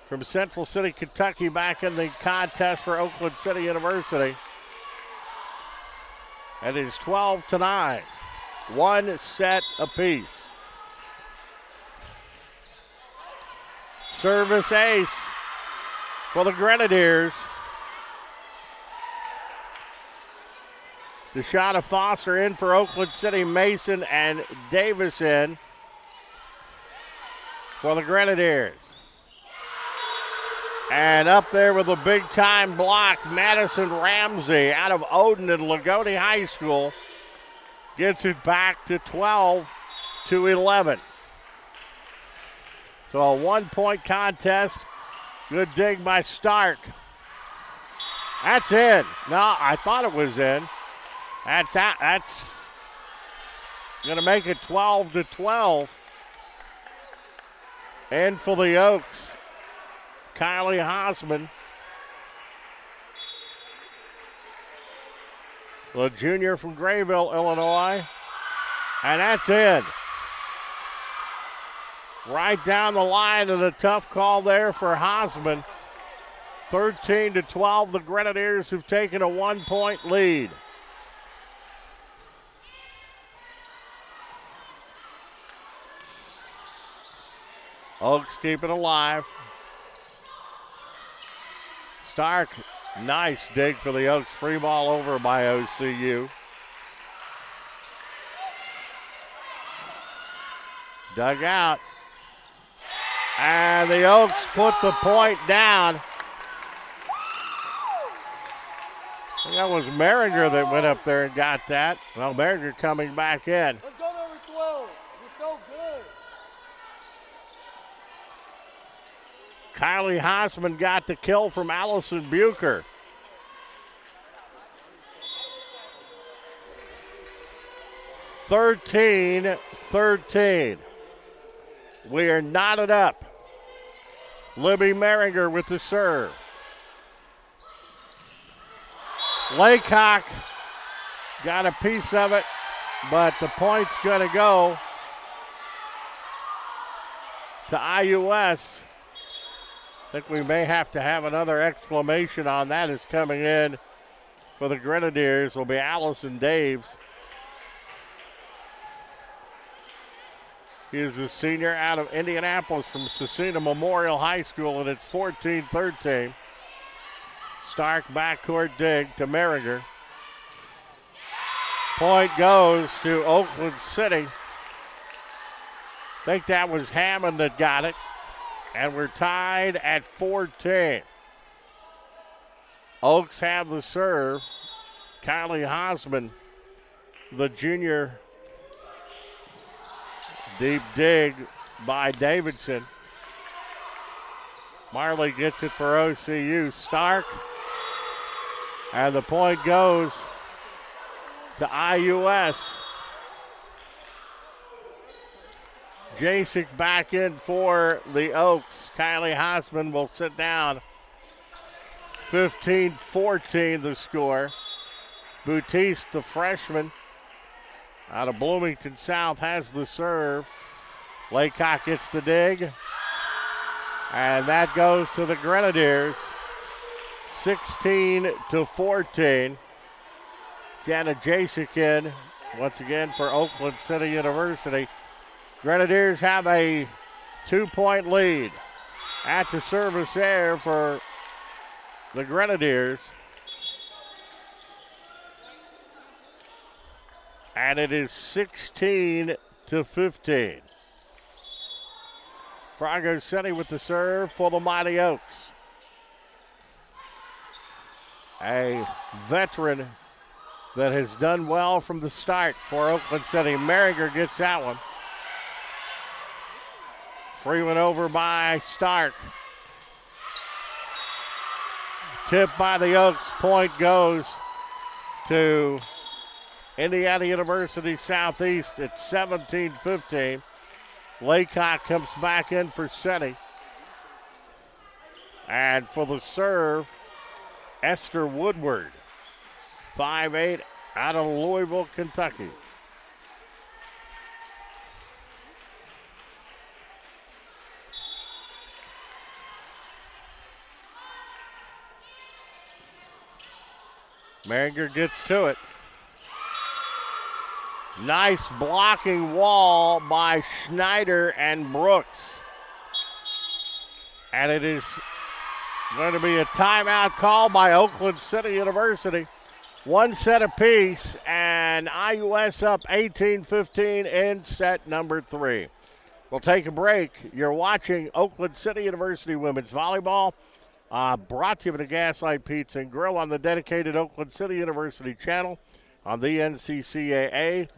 from Central City, Kentucky, back in the contest for Oakland City University. It is 12-9. One set apiece. Service ace for the Grenadiers. DeShawna Foster in for Oakland City. Mason and Davis in for the Grenadiers. And up there with a big-time block, Madison Ramsey out of Odin and Lagodi High School gets it back to 12-11. So a one-point contest. Good dig by Stark. That's in. No, I thought it was in. That's out. That's going to make it 12-12. And for the Oaks, Kylie Hosman, the junior from Grayville, Illinois. And that's in. Right down the line, and a tough call there for Hosman. 13-12, the Grenadiers have taken a one-point lead. Oaks keep it alive. Stark, nice dig for the Oaks. Free ball over by OCU. Dug out. And the Oaks put the point down. I think that was Merringer that went up there and got that. Well, Merringer coming back in. Let's go number 12. You're so good. Kylie Hosman got the kill from Allison Bucher. (13-13). We are knotted up. Libby Merringer with the serve. Laycock got a piece of it, but the point's going to go to IUS. I think we may have to have another exclamation on that. Is coming in for the Grenadiers will be Allison Daves. He is a senior out of Indianapolis from Cecina Memorial High School, and it's 14-13. Stark backcourt dig to Merringer. Point goes to Oakland City. I think that was Hammond that got it. And we're tied at 14. Oaks have the serve. Kylie Hosman, the junior. Deep dig by Davidson. Marley gets it for OCU. Stark. And the point goes to IUS. Jasek back in for the Oaks. Kylie Hosman will sit down. 15-14 the score. Boutiste, the freshman, out of Bloomington South, has the serve. Laycock gets the dig. And that goes to the Grenadiers. 16-14. Janet Jasek in once again for Oakland City University. Grenadiers have a 2-point lead. At the service there for the Grenadiers. And it is 16-15. Fargo City with the serve for the Mighty Oaks. A veteran that has done well from the start for Oakland City. Merringer gets that one. Free one over by Stark. Tip by the Oaks. Point goes to Indiana University Southeast at 17-15. Laycock comes back in for City. And for the serve, Esther Woodward, 5'8", out of Louisville, Kentucky. Merringer gets to it. Nice blocking wall by Schneider and Brooks. And it is going to be a timeout call by Oakland City University. One set apiece, and IUS up 18-15 in set number 3. We'll take a break. You're watching Oakland City University Women's Volleyball, brought to you by the Gaslight Pizza and Grill on the dedicated Oakland City University channel on the NCCAA.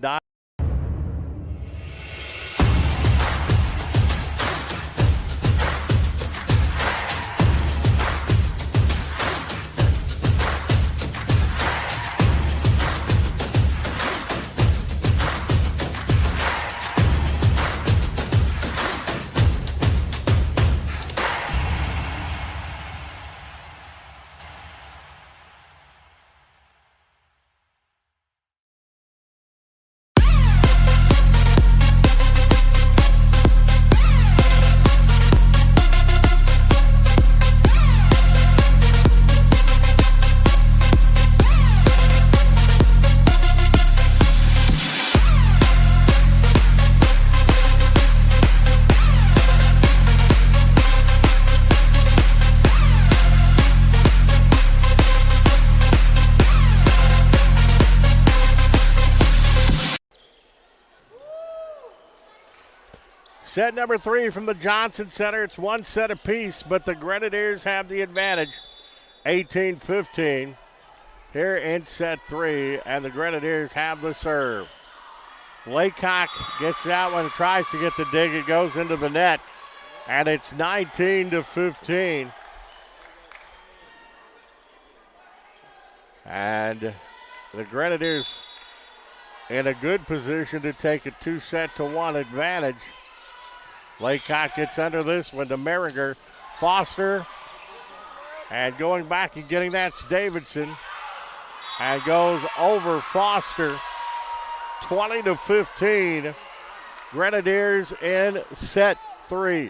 Set number 3 from the Johnson Center. It's one set apiece, but the Grenadiers have the advantage. 18-15 here in set 3, and the Grenadiers have the serve. Laycock gets that one, tries to get the dig. It goes into the net, and it's 19-15. And the Grenadiers in a good position to take a 2-1 advantage. Laycock gets under this one to Merringer. Foster, and going back and getting that's Davidson, and goes over Foster. 20-15. Grenadiers in set 3.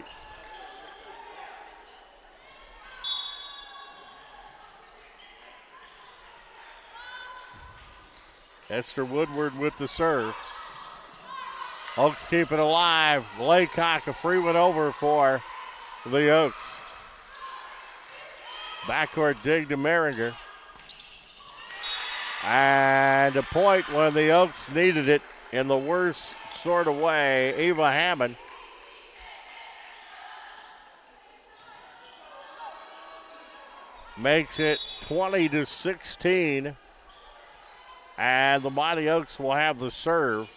Esther Woodward with the serve. Oaks keep it alive. Laycock, a free one over for the Oaks. Backcourt dig to Merringer. And a point when the Oaks needed it in the worst sort of way. Eva Hammond. Makes it 20-16. And the Mighty Oaks will have the serve.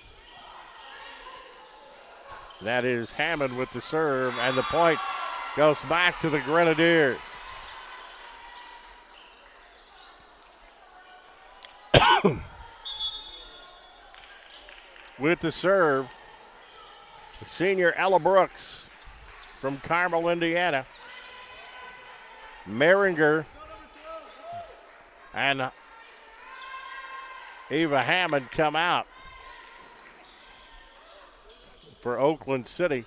That is Hammond with the serve, and the point goes back to the Grenadiers. With the serve, the senior Ella Brooks from Carmel, Indiana. Merringer and Eva Hammond come out for Oakland City.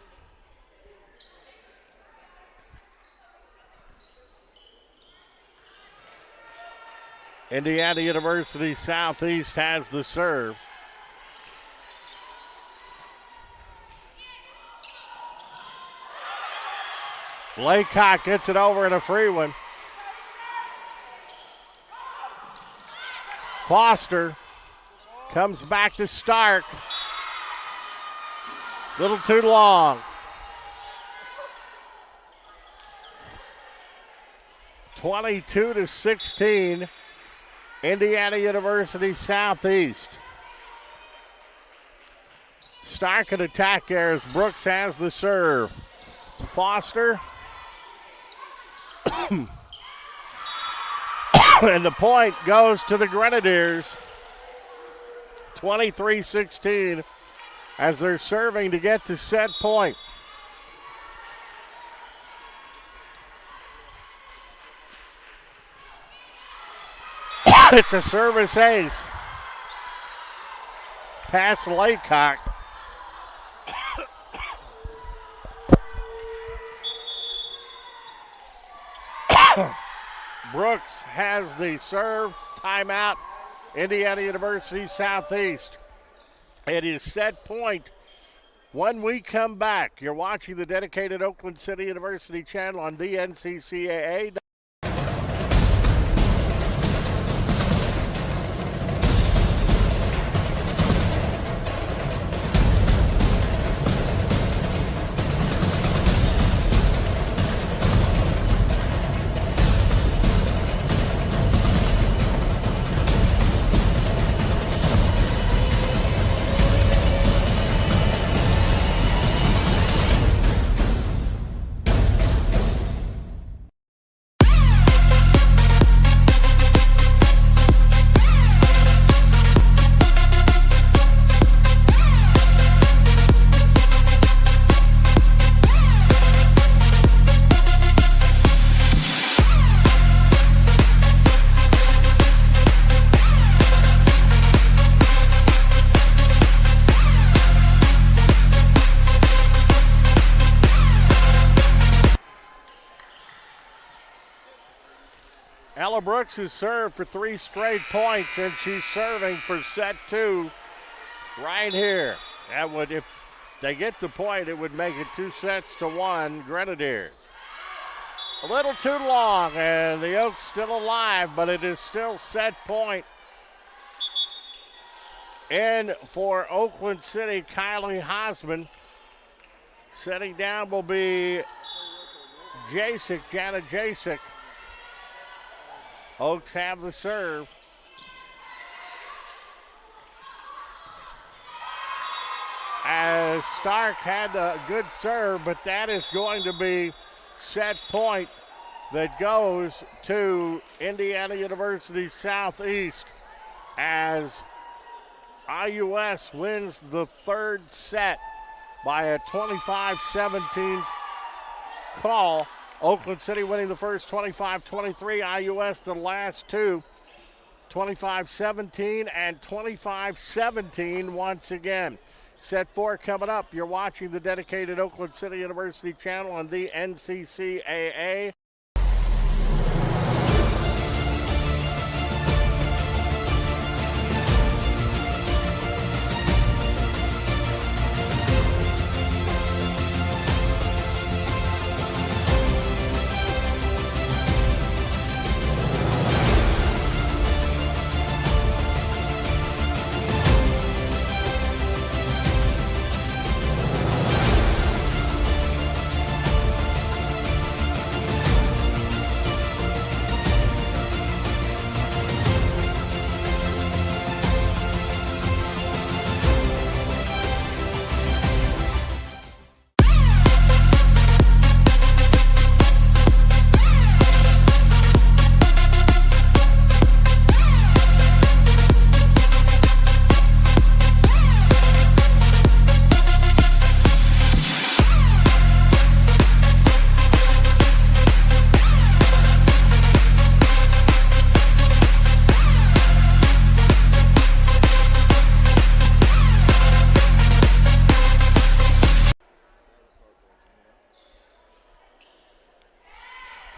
Indiana University Southeast has the serve. Laycock gets it over in a free one. Foster comes back to Stark. Little too long. 22-16, Indiana University Southeast. Stark at attack there as Brooks has the serve. Foster. And the point goes to the Grenadiers. 23-16 as they're serving to get to set point. It's a service ace. Pass Laycock. Brooks has the serve. Timeout. Indiana University Southeast. It is set point. When we come back, you're watching the dedicated Oakland City University channel on the NCCAA. Ella Brooks has served for 3 straight points, and she's serving for set 2 right here. That would, if they get the point, it would make it 2-1 Grenadiers. A little too long, and the Oaks still alive, but it is still set point. In for Oakland City, Kylie Hosman. Setting down will be Jasek, Jana Jasek. Oaks have the serve. As Stark had a good serve, but that is going to be set point that goes to Indiana University Southeast as IUS wins the 3rd set by a 25-17 call. Oakland City winning the first 25-23, IUS the last 2, 25-17 and 25-17 once again. Set 4 coming up. You're watching the dedicated Oakland City University channel on the NCCAA.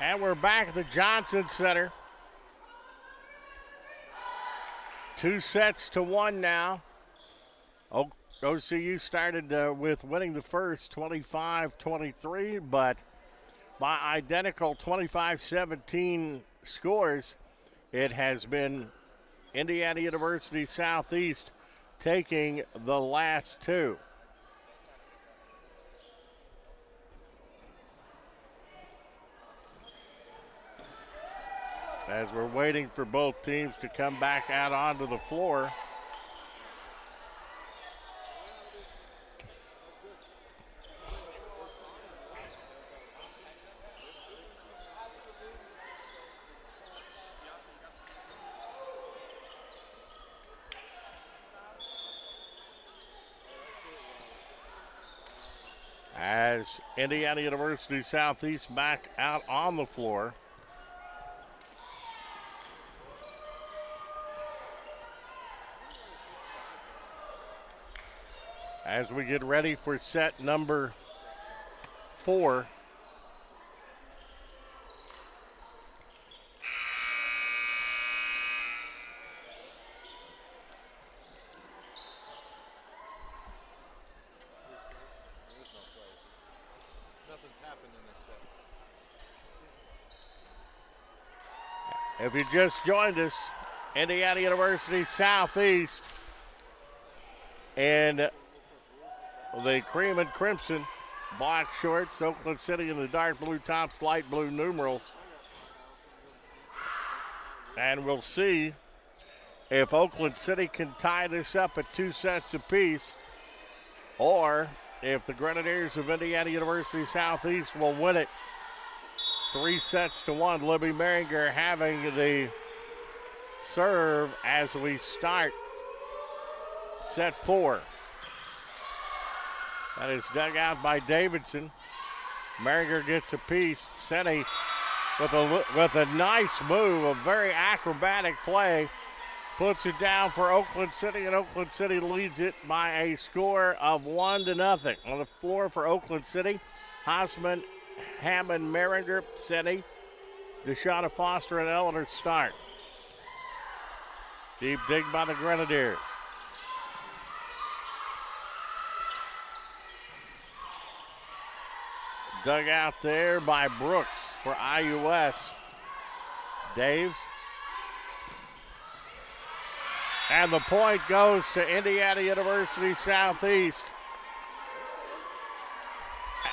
And we're back at the Johnson Center. 2-1 now. OCU started with winning the first 25-23, but by identical 25-17 scores, it has been Indiana University Southeast taking the last 2. as we're waiting for both teams to come back out onto the floor. As Indiana University Southeast back out on the floor. As we get ready for set number 4. If you just joined us, Indiana University Southeast and the cream and crimson, black shorts, Oakland City in the dark blue tops, light blue numerals. And we'll see if Oakland City can tie this up at 2 sets apiece, or if the Grenadiers of Indiana University Southeast will win it 3-1. Libby Merringer having the serve as we start set 4. That is dug out by Davidson. Merringer gets a piece. Senni with a nice move, a very acrobatic play, puts it down for Oakland City, and Oakland City leads it by a score of 1-0. On the floor for Oakland City, Hausman, Hammond, Merringer, Senni, DeShawna Foster, and Eleanor Stark. Deep dig by the Grenadiers. Dug out there by Brooks for IUS. Daves. And the point goes to Indiana University Southeast.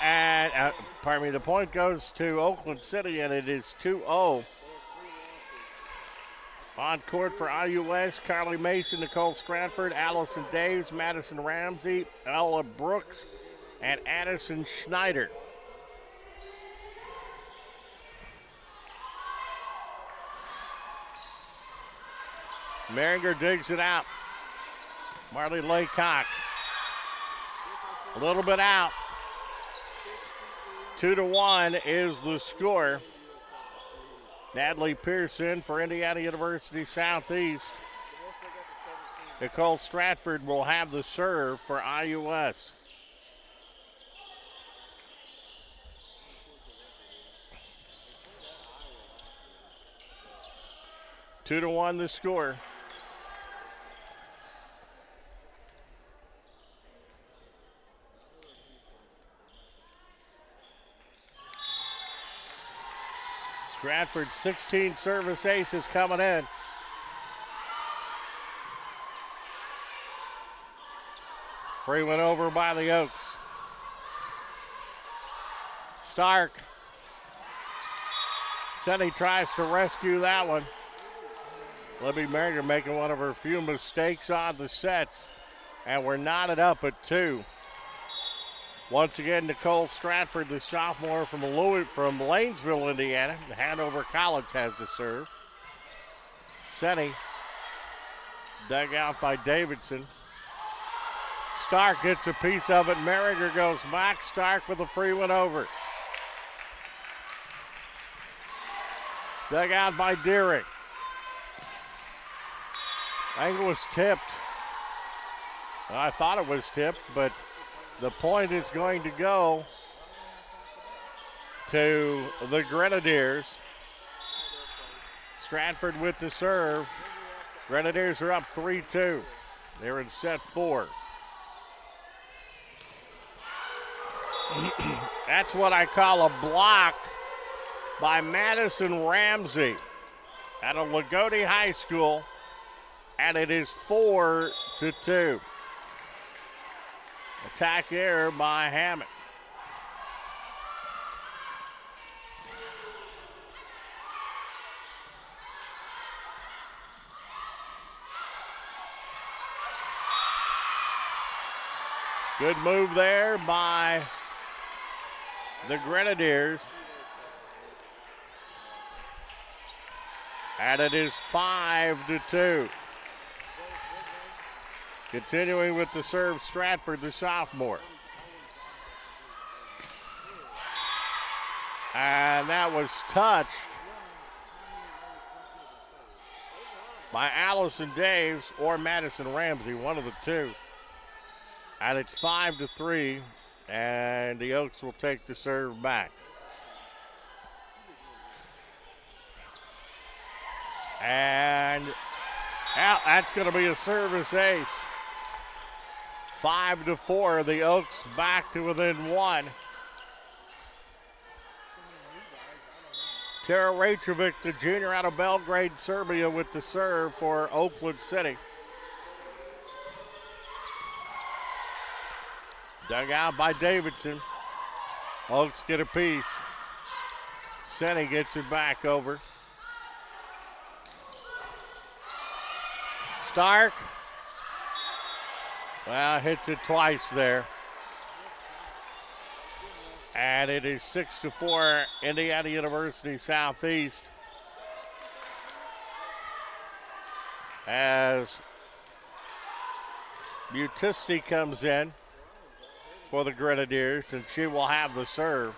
And, the point goes to Oakland City, and it is 2-0. On court for IUS, Carly Mason, Nicole Stratford, Allison Daves, Madison Ramsey, Ella Brooks, and Addison Schneider. Merringer digs it out. Marley Laycock. A little bit out. 2-1 is the score. Natalie Pearson for Indiana University Southeast. Nicole Stratford will have the serve for IUS. Two to one the score. Stratford's 16 service aces coming in. Free went over by the Oaks. Stark. Senni tries to rescue that one. Libby Merringer making one of her few mistakes on the sets. And we're knotted up at 2. Once again, Nicole Stratford, the sophomore from Lanesville, Indiana. Hanover College has the serve. Senni, dug out by Davidson. Stark gets a piece of it. Merringer goes back. Stark with a free one over. Dug out by Deering. Angle was tipped. I thought it was tipped, but the point is going to go to the Grenadiers. Stratford with the serve. Grenadiers are up 3-2. They're in set 4. That's what I call a block by Madison Ramsey at a Lagodi High School, and it is 4-2. Attack error by Hammond. Good move there by the Grenadiers. And it is 5-2. Continuing with the serve, Stratford, the sophomore. And that was touched by Allison Daves or Madison Ramsey, one of the two. And it's 5-3, and the Oaks will take the serve back. And that's going to be a service ace. 5-4, the Oaks back to within one. Tara Ratrovic, the junior out of Belgrade, Serbia, with the serve for Oakland City. Dug out by Davidson. Oaks get a piece. Senny gets it back over. Stark. Well, hits it twice there. And it is 6-4, Indiana University Southeast. As Butisti comes in for the Grenadiers, and she will have the serve.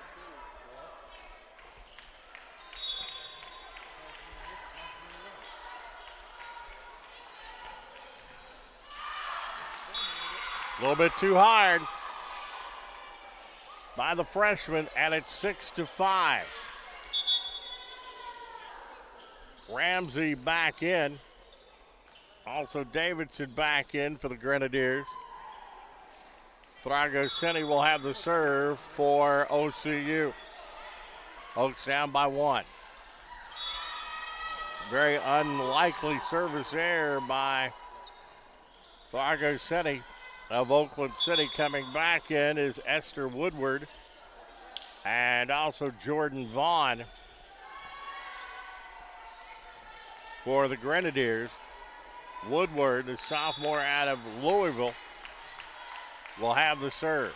A little bit too hard by the freshman, and it's 6-5. Ramsey back in. Also Davidson back in for the Grenadiers. Thrago Senni will have the serve for OCU. Oaks down by one. Very unlikely service error by Thrago Senni of Oakland City. Coming back in is Esther Woodward and also Jordan Vaughn for the Grenadiers. Woodward, the sophomore out of Louisville, will have the serve.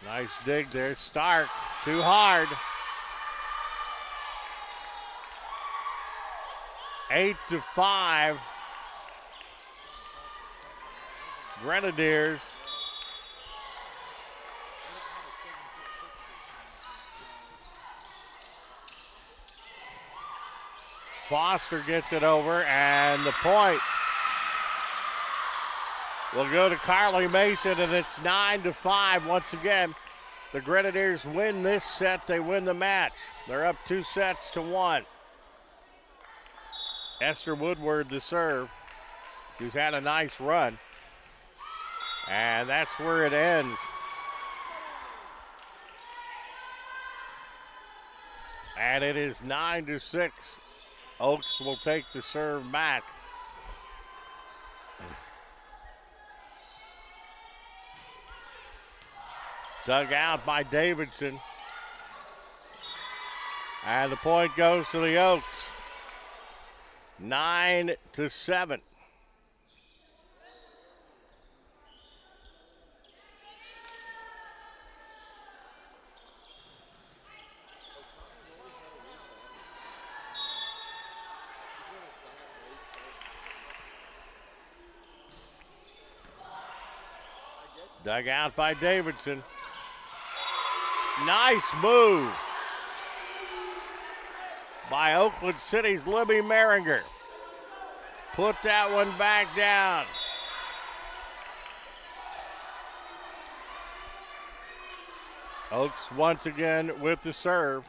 Nice dig there. Stark, too hard. 8-5. Grenadiers. Foster gets it over, and the point will go to Carly Mason, and it's 9-5. Once again, the Grenadiers win this set, they win the match. They're up 2-1. Esther Woodward the serve. She's had a nice run. And that's where it ends. And it is 9-6. Oaks will take the serve back. Dug out by Davidson. And the point goes to the Oaks. 9-7. Dug out by Davidson. Nice move by Oakland City's Libby Meringer. Put that one back down. Oaks once again with the serve.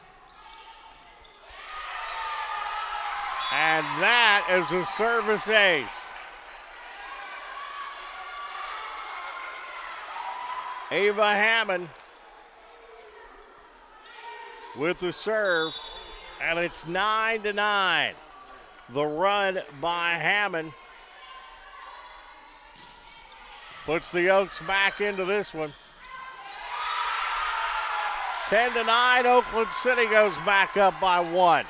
And that is a service ace. Ava Hammond with the serve, and it's 9-9. The run by Hammond puts the Oaks back into this one. 10-9, Oakland City goes back up by one.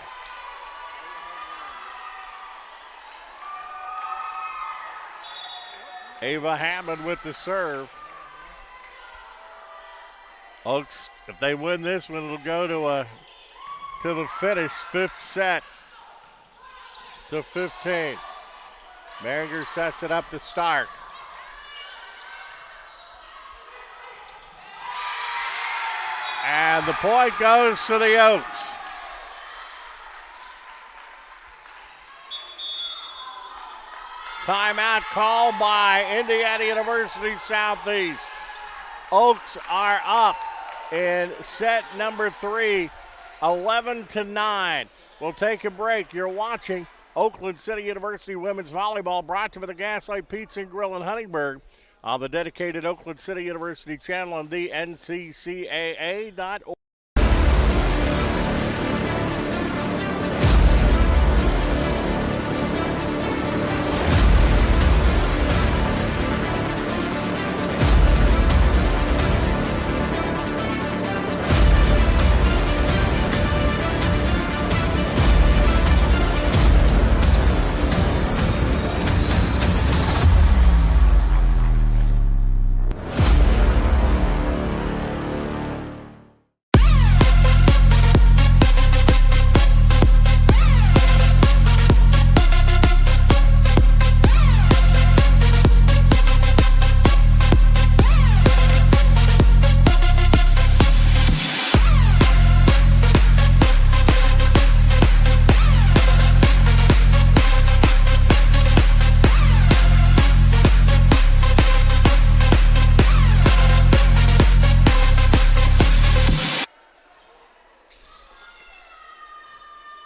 Ava Hammond with the serve. Oaks, if they win this one, it'll go to the finish, 5th set to 15. Maringer sets it up to Stark. And the point goes to the Oaks. Timeout called by Indiana University Southeast. Oaks are up in set number 3, 11-9. We'll take a break. You're watching Oakland City University Women's Volleyball, brought to you by the Gaslight Pizza and Grill in Huntingburg on the dedicated Oakland City University channel on the NCCAA.org.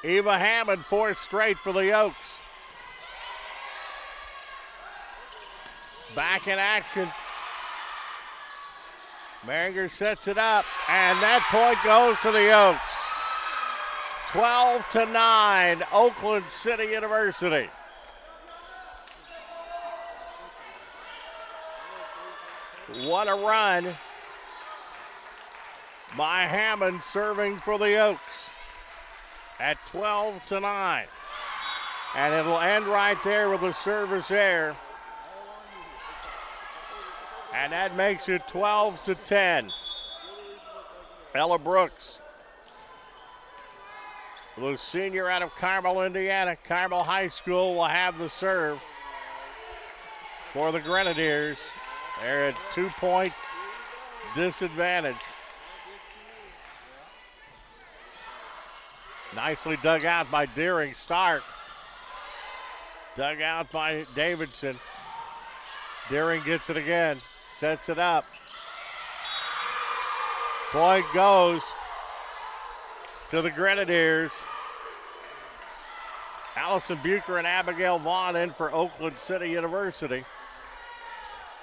Eva Hammond, 4th straight for the Oaks. Back in action. Maringer sets it up, and that point goes to the Oaks. 12-9, Oakland City University. What a run by Hammond, serving for the Oaks at 12-9. And it'll end right there with a service error. And that makes it 12-10. Ella Brooks, the senior out of Carmel, Indiana. Carmel High School will have the serve for the Grenadiers. They're at 2 points disadvantage. Nicely dug out by Deering. Stark. Dug out by Davidson. Deering gets it again. Sets it up. Point goes to the Grenadiers. Allison Bucher and Abigail Vaughn in for Oakland City University.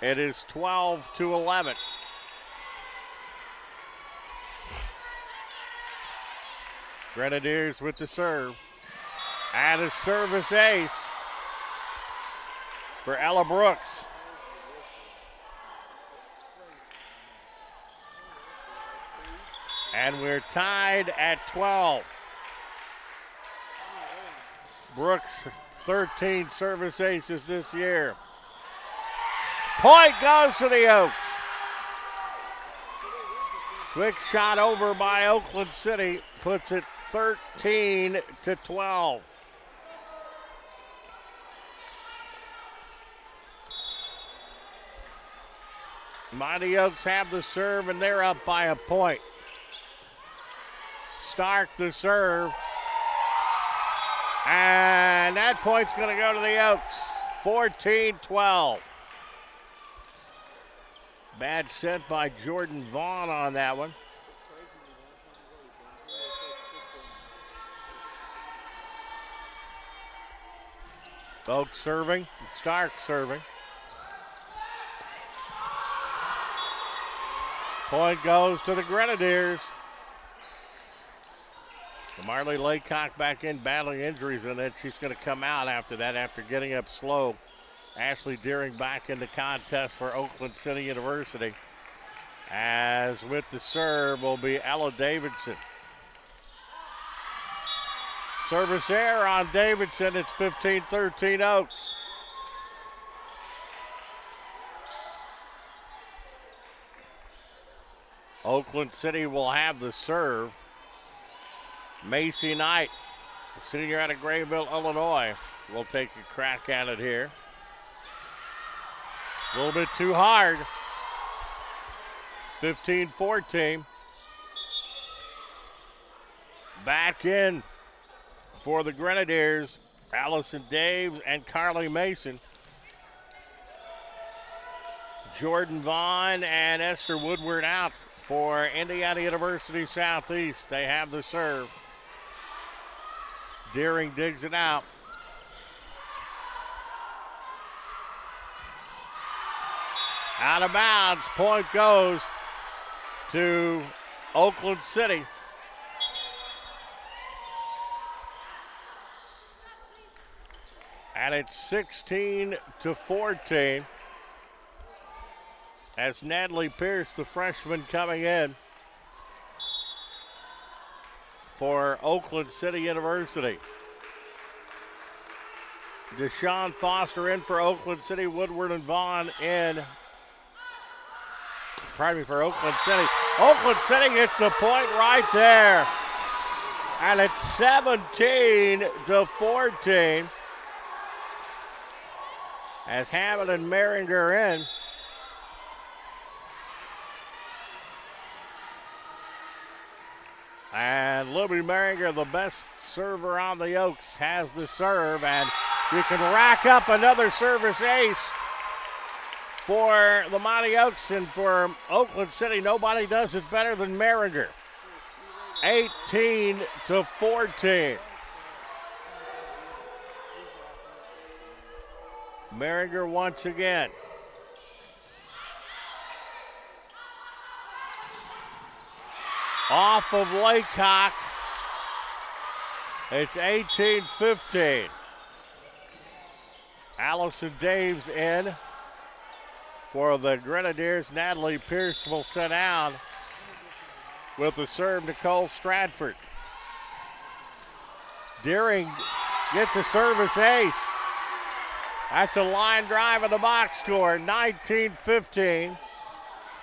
It is 12-11. Grenadiers with the serve. And a service ace for Ella Brooks. And we're tied at 12. Brooks, 13 service aces this year. Point goes to the Oaks. Quick shot over by Oakland City puts it 13-12. Mighty Oaks have the serve, and they're up by a point. Stark the serve. And that point's going to go to the Oaks. 14-12. Bad set by Jordan Vaughn on that one. Oaks serving, Stark serving. Point goes to the Grenadiers. Marley Laycock back in battling injuries, and then she's going to come out after that after getting up slow. Ashley Deering back in the contest for Oakland City University. As with the serve will be Ella Davidson. Service error on Davidson. It's 15-13 Oaks. Oakland City will have the serve. Macy Knight, senior out of Grayville, Illinois, will take a crack at it here. A little bit too hard. 15-14. Back in for the Grenadiers, Allison Daves and Carly Mason. Jordan Vaughn and Esther Woodward out for Indiana University Southeast. They have the serve. Deering digs it out. Out of bounds. Point goes to Oakland City. And it's 16-14. As Natalie Pierce, the freshman, coming in for Oakland City University. Deshaun Foster in for Oakland City. Woodward and Vaughn in. For Oakland City. Oakland City gets the point right there. And it's 17-14. As Hammond and Merringer in. And Libby Merringer, the best server on the Oaks, has the serve. And you can rack up another service ace for the Mighty Oaks, and for Oakland City, nobody does it better than Merringer. 18-14. Merringer once again. Off of Laycock. It's 18-15. Allison Daves in for the Grenadiers. Natalie Pierce will sit down with the serve. Nicole Stratford. Deering gets a service ace. That's a line drive in the box score. 19-15.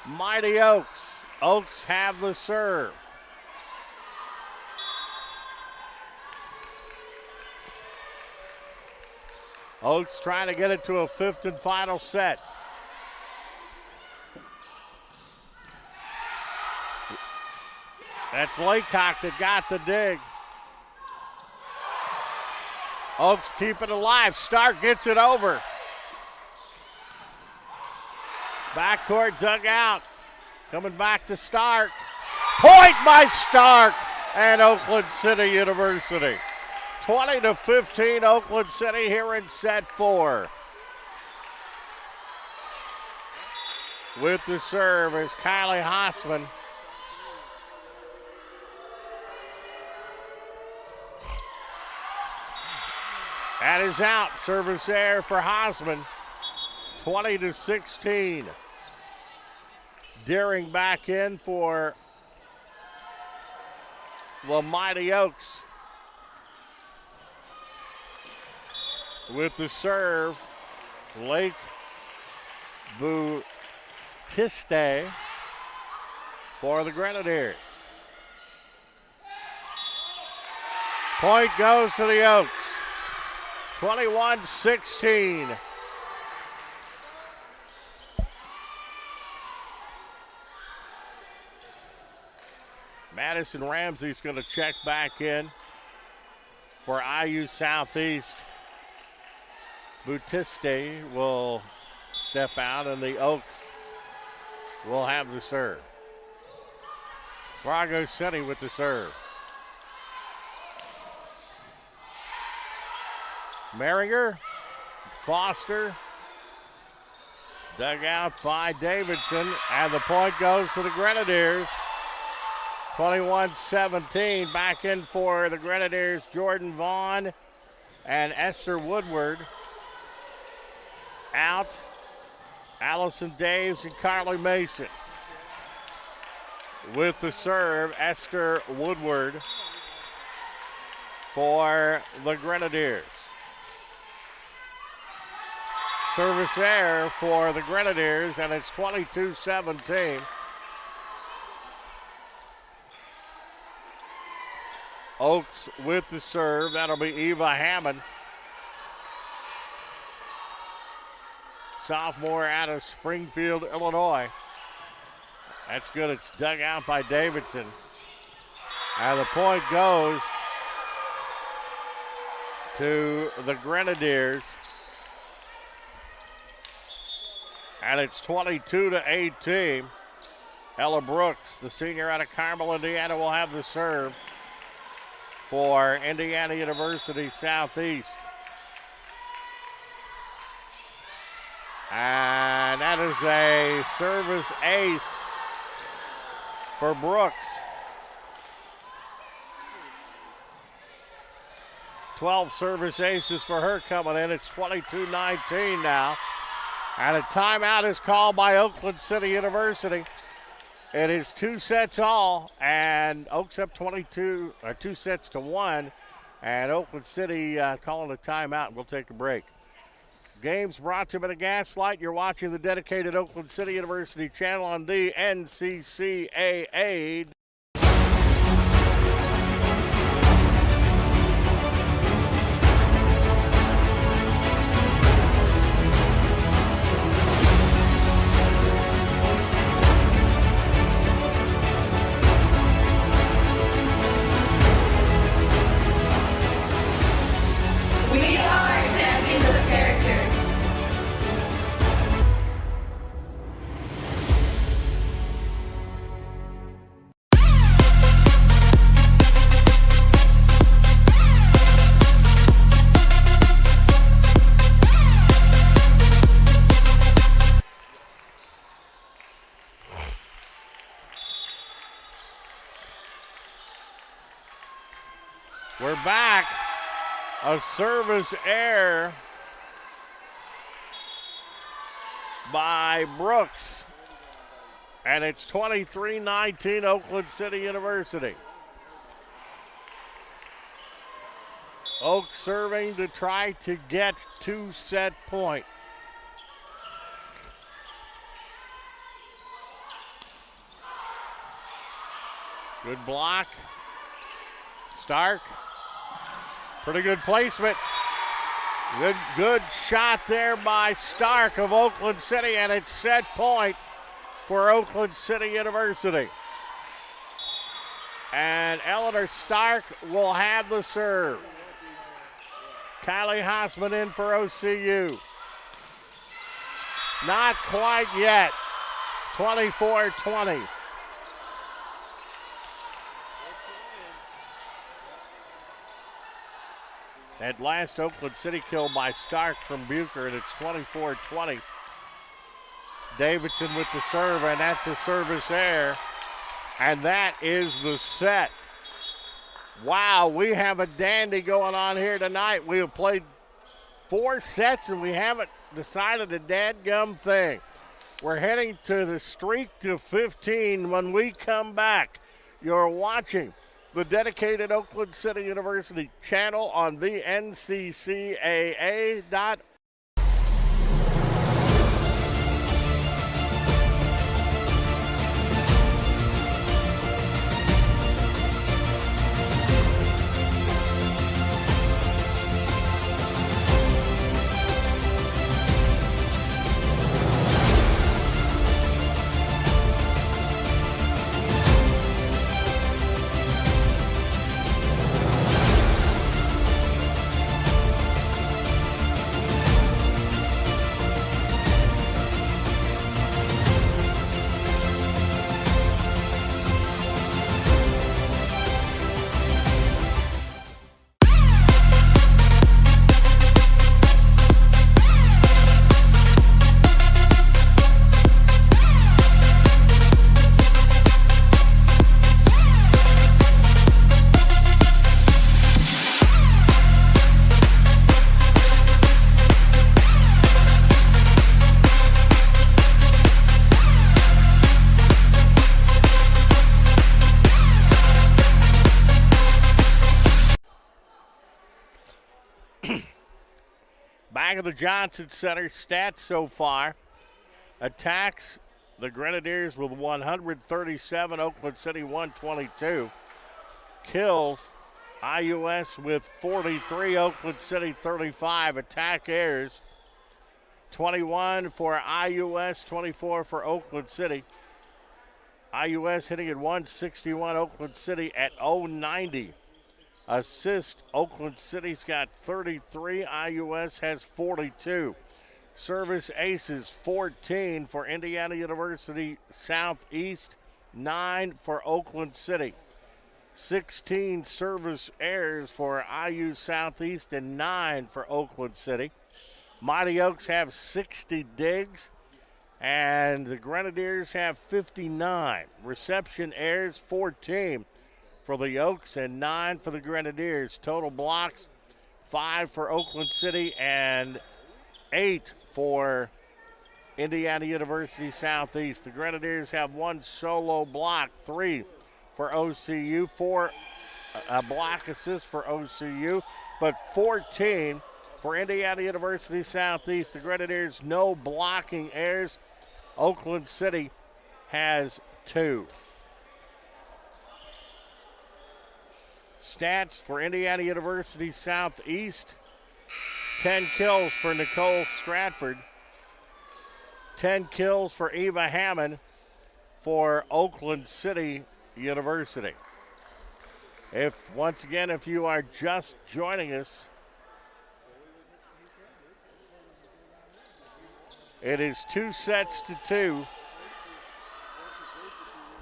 Mighty Oaks. Oaks have the serve. Oaks trying to get it to a fifth and final set. That's Laycock that got the dig. Oaks keep it alive. Stark gets it over. Backcourt dug out. Coming back to Stark. Point by Stark and Oakland City University. 20-15 Oakland City here in set 4. With the serve is Kylie Hossman. That is out. Service error for Hossman. 20-16. Deering back in for the Mighty Oaks. With the serve, Lake Butiste for the Grenadiers. Point goes to the Oaks. 21-16. Madison Ramsey's going to check back in for IU Southeast. Butiste will step out, and the Oaks will have the serve. Fargo City with the serve. Merringer, Foster, dug out by Davidson, and the point goes to the Grenadiers. 21-17, back in for the Grenadiers, Jordan Vaughn and Esther Woodward. Out, Allison Daves and Carly Mason. With the serve, Esther Woodward for the Grenadiers. Service error for the Grenadiers, and it's 22-17. Oaks with the serve. That'll be Eva Hammond. Sophomore out of Springfield, Illinois. That's good. It's dug out by Davidson. And the point goes to the Grenadiers. And it's 22-18. Ella Brooks, the senior out of Carmel, Indiana, will have the serve for Indiana University Southeast. And that is a service ace for Brooks. 12 service aces for her coming in. It's 22-19 now. And a timeout is called by Oakland City University. It is 2 sets all, and Oaks up 2 sets to 1. And Oakland City calling a timeout. We'll take a break. Games brought to you by the Gaslight. You're watching the dedicated Oakland City University channel on the NCCAA. We're back. A service error by Brooks. And it's 23-19 Oakland City University. Oaks serving to try to get 2-set point. Good block. Stark. Pretty good placement. Good shot there by Stark of Oakland City, and it's set point for Oakland City University. And Eleanor Stark will have the serve. Kylie Hausman in for OCU. Not quite yet. 24-20. That last Oakland City kill by Stark from Bucher, and it's 24-20. Davidson with the serve, and that's a service error. And that is the set. Wow, we have a dandy going on here tonight. We have played 4 sets, and we haven't decided a dadgum thing. We're heading to the streak to 15 when we come back. You're watching the dedicated Oakland City University channel on the NCCAA.org. Back of the Johnson Center, stats so far. Attacks, the Grenadiers with 137, Oakland City 122. Kills, IUS with 43, Oakland City 35. Attack airs 21 for IUS, 24 for Oakland City. IUS hitting at 161, Oakland City at 090. Assist, Oakland City's got 33, IUS has 42. Service aces, 14 for Indiana University Southeast, 9 for Oakland City. 16 service errors for IU Southeast and 9 for Oakland City. Mighty Oaks have 60 digs, and the Grenadiers have 59. Reception errors, 14 for the Oaks and 9 for the Grenadiers. Total blocks, 5 for Oakland City and 8 for Indiana University Southeast. The Grenadiers have 1 solo block, 3 for OCU, 4 block assists for OCU, but 14 for Indiana University Southeast. The Grenadiers, no blocking errors. Oakland City has 2. Stats for Indiana University Southeast: 10 kills for Nicole Stratford, 10 kills for Eva Hammond for Oakland City University. Once again, if you are just joining us, it is 2-2.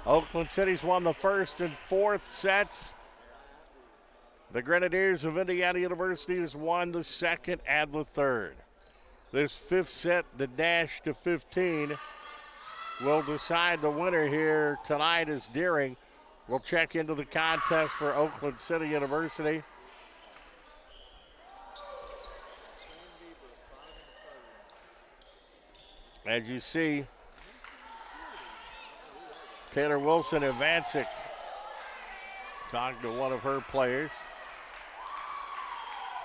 Oakland City's won the first and fourth sets. The Grenadiers of Indiana University has won the second and the third. This fifth set, the dash to 15, will decide the winner here tonight as Deering will check into the contest for Oakland City University. As you see, Taylor Wilson Ivancic talking to one of her players.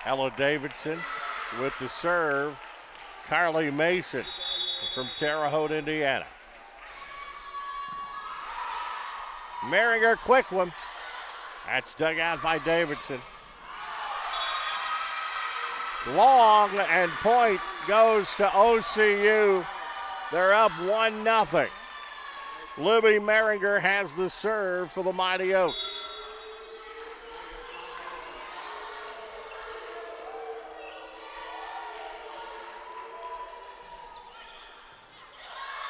Ella Davidson with the serve. Carly Mason from Terre Haute, Indiana. Merringer, quick one. That's dug out by Davidson. Long, and point goes to OCU. They're up 1-0. Libby Merringer has the serve for the Mighty Oaks.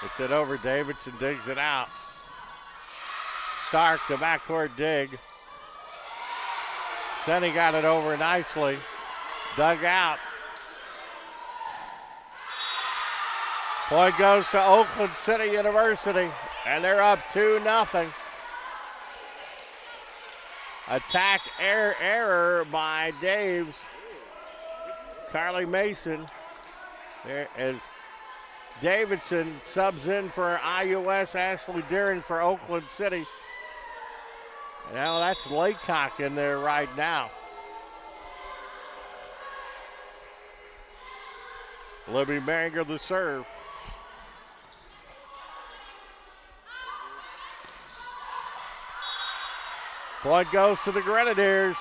It's it over. Davidson digs it out. Stark, the backcourt dig. Senny got it over nicely. Dug out. Point goes to Oakland City University, and they're up 2-0. Attack error by Daves. Carly Mason. There is Davidson subs in for IUS. Ashley Deering for Oakland City. Now that's Laycock in there right now. Libby Merringer the serve. Point goes to the Grenadiers.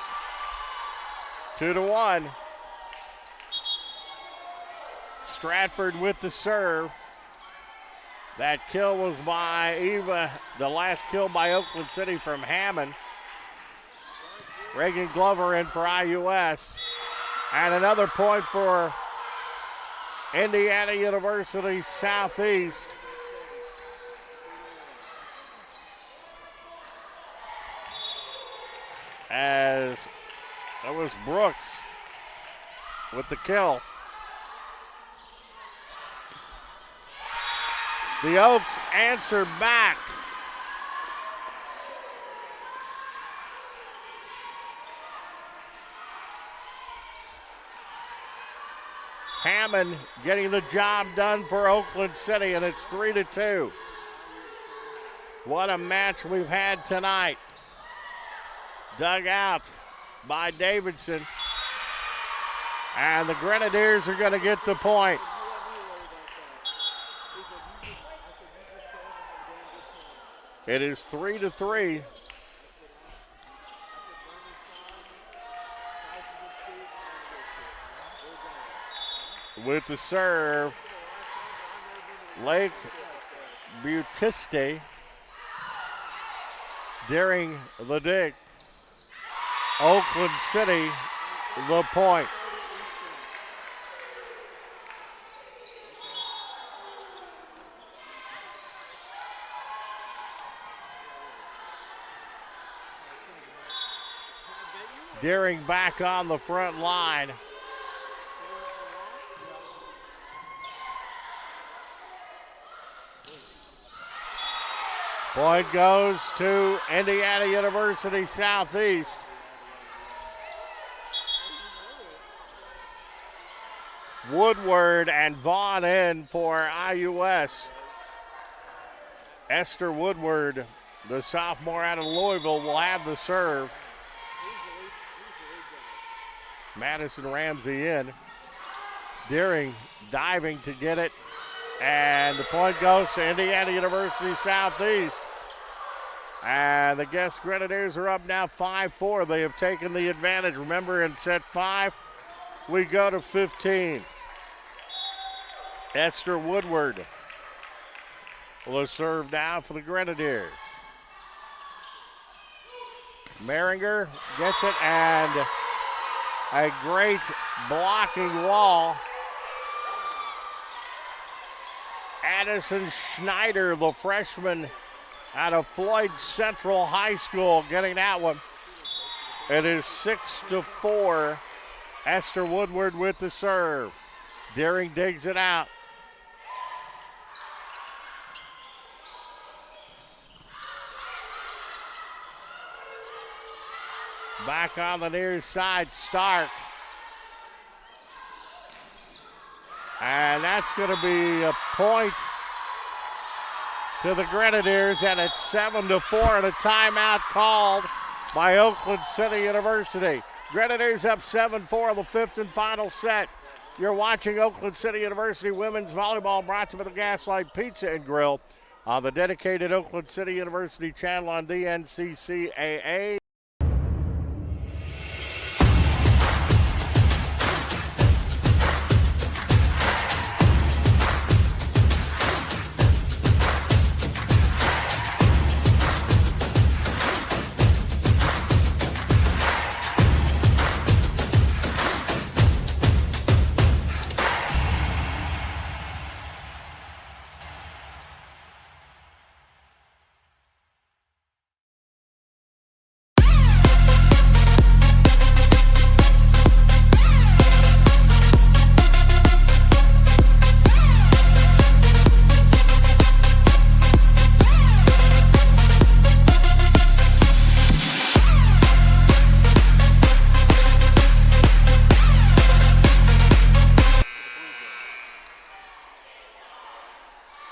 2-1. Stratford with the serve. That kill was by Eva, the last kill by Oakland City from Hammond. Reagan Glover in for IUS. And another point for Indiana University Southeast. As that was Brooks with the kill. The Oaks answer back. Hammond getting the job done for Oakland City, and it's 3-2. What a match we've had tonight. Dug out by Davidson. And the Grenadiers are going to get the point. It is 3-3. with the serve. Lake Butiste during the dig. Oakland City, the point. Deering back on the front line. Point goes to Indiana University Southeast. Woodward and Vaughn in for IUS. Esther Woodward, the sophomore out of Louisville, will have the serve. Madison Ramsey in. Deering diving to get it. And the point goes to Indiana University Southeast. And the Guest Grenadiers are up now 5-4. They have taken the advantage. Remember, in set 5, we go to 15. Esther Woodward will serve now for the Grenadiers. Maringer gets it, and a great blocking wall. Addison Schneider, the freshman out of Floyd Central High School, getting that one. It is 6-4. Esther Woodward with the serve. Deering digs it out. Back on the near side, Stark. And that's going to be a point to the Grenadiers, and it's 7-4, and a timeout called by Oakland City University. Grenadiers up 7-4 in the fifth and final set. You're watching Oakland City University women's volleyball, brought to you by the Gaslight Pizza and Grill on the dedicated Oakland City University channel on DNCCAA.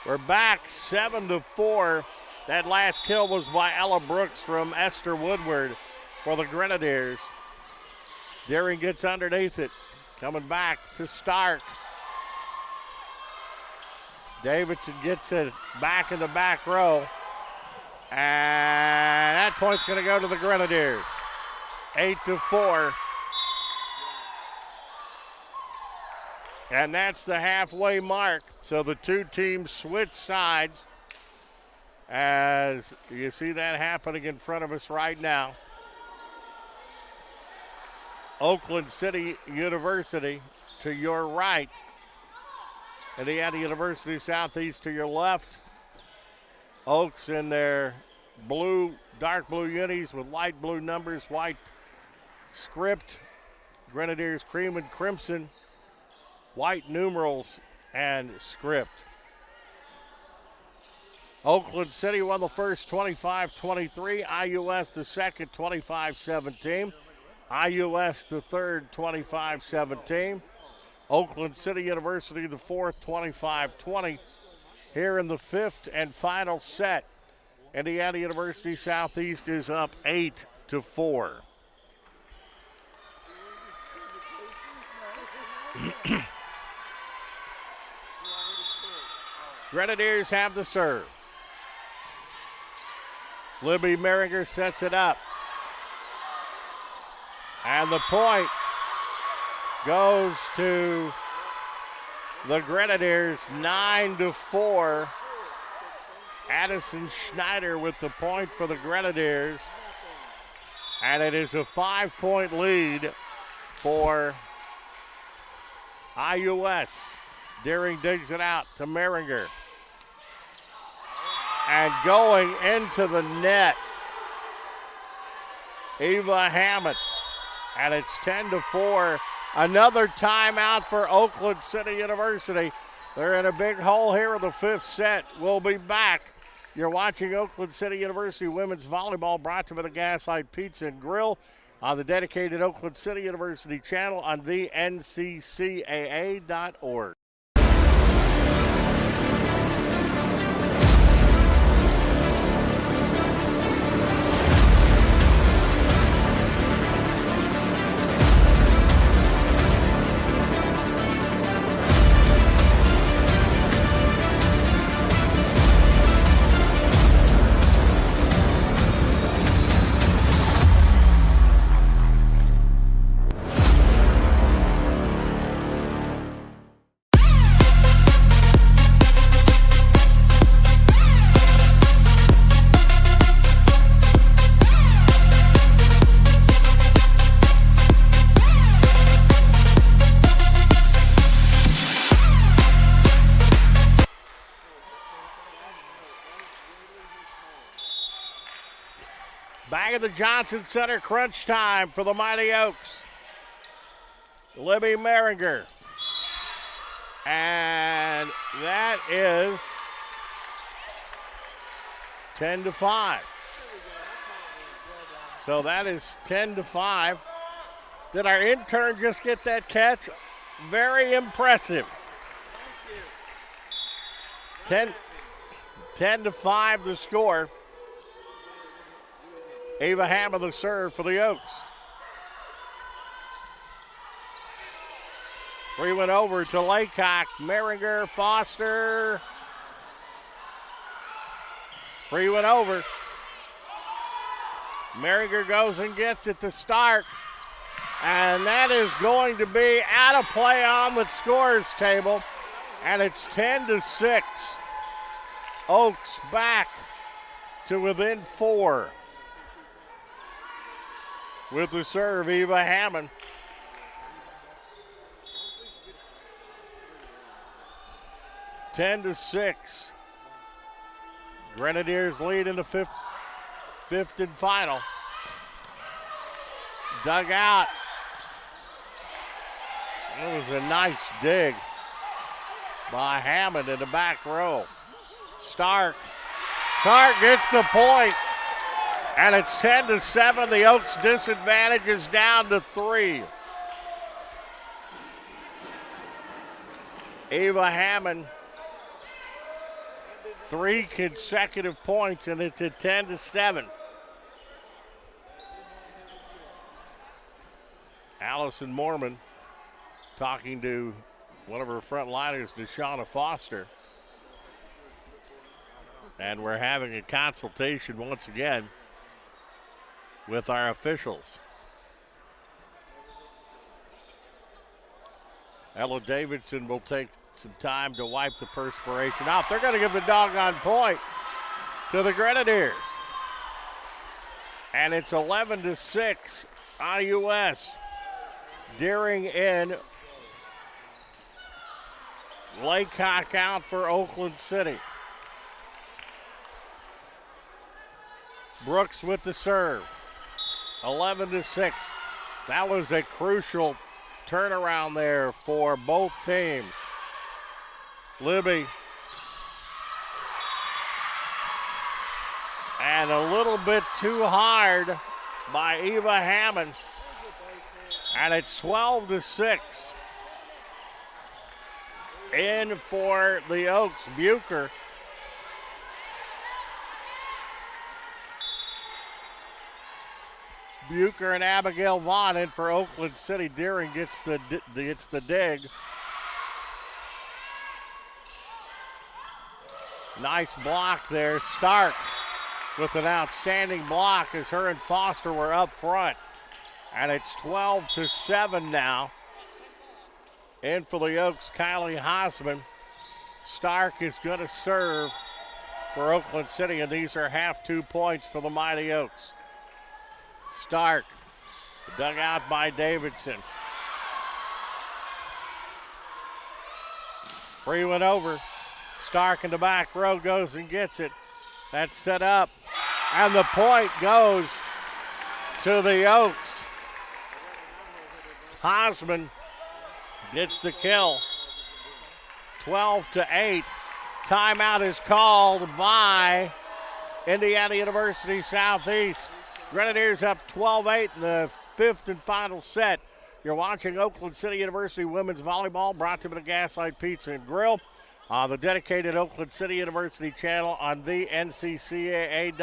We're back 7-4. That last kill was by Ella Brooks from Esther Woodward for the Grenadiers. Deering gets underneath it. Coming back to Stark. Davidson gets it back in the back row. And that point's going to go to the Grenadiers. 8-4. And that's the halfway mark. So the two teams switch sides as you see that happening in front of us right now. Oakland City University to your right. Indiana University Southeast to your left. Oaks in their blue, dark blue unis with light blue numbers, white script. Grenadiers cream and crimson. White numerals and script. Oakland City won the first 25-23. IUS the second 25-17. IUS the third 25-17. Oakland City University the fourth 25-20. Here in the fifth and final set, Indiana University Southeast is up 8-4. Grenadiers have the serve. Libby Merringer sets it up. And the point goes to the Grenadiers 9-4. Addison Schneider with the point for the Grenadiers. And it is a 5-point lead for IUS. Deering digs it out to Meringer. And going into the net, Eva Hammond. And it's 10-4. Another timeout for Oakland City University. They're in a big hole here in the fifth set. We'll be back. You're watching Oakland City University Women's Volleyball, brought to you by the Gaslight Pizza and Grill on the dedicated Oakland City University channel on the NCCAA.org. Back at the Johnson Center, crunch time for the Mighty Oaks. Libby Meringer. And that is 10-5. So that is 10-5. Did our intern just get that catch? Very impressive. 10-5 the score. Ava Hammond the serve for the Oaks. Free went over to Laycock. Meringer, Foster. Free went over. Meringer goes and gets it to Stark. And that is going to be out of play on the scores table. And it's 10-6. Oaks back to within 4. With the serve, Eva Hammond. Ten to 6. Grenadiers lead in the fifth and final. Dug out. It was a nice dig by Hammond in the back row. Stark gets the point. And it's 10-7. The Oaks disadvantage is down to 3. Ava Hammond, 3 consecutive points, and it's at 10-7. Allison Mormon talking to one of her front liners, Deshauna Foster. And we're having a consultation once again with our officials. Ella Davidson will take some time to wipe the perspiration off. They're going to give the doggone point to the Grenadiers. And it's 11-6 IUS. Deering in. Laycock out for Oakland City. Brooks with the serve. 11-6. That was a crucial turnaround there for both teams. Libby. And a little bit too hard by Eva Hammond. And it's 12-6. In for the Oaks, Bucher. Bucher and Abigail Vaughn in for Oakland City. Deering gets the dig. Nice block there. Stark with an outstanding block as her and Foster were up front. And it's 12-7 now. In for the Oaks, Kylie Hosman. Stark is going to serve for Oakland City, and these are half 2 points for the Mighty Oaks. Stark, dug out by Davidson. Free one over. Stark in the back row goes and gets it. That's set up, and the point goes to the Oaks. Hosman gets the kill. 12-8. Timeout is called by Indiana University Southeast. Grenadiers up 12-8 in the fifth and final set. You're watching Oakland City University Women's Volleyball, brought to you by Gaslight Pizza and Grill on the dedicated Oakland City University channel on the NCCAA.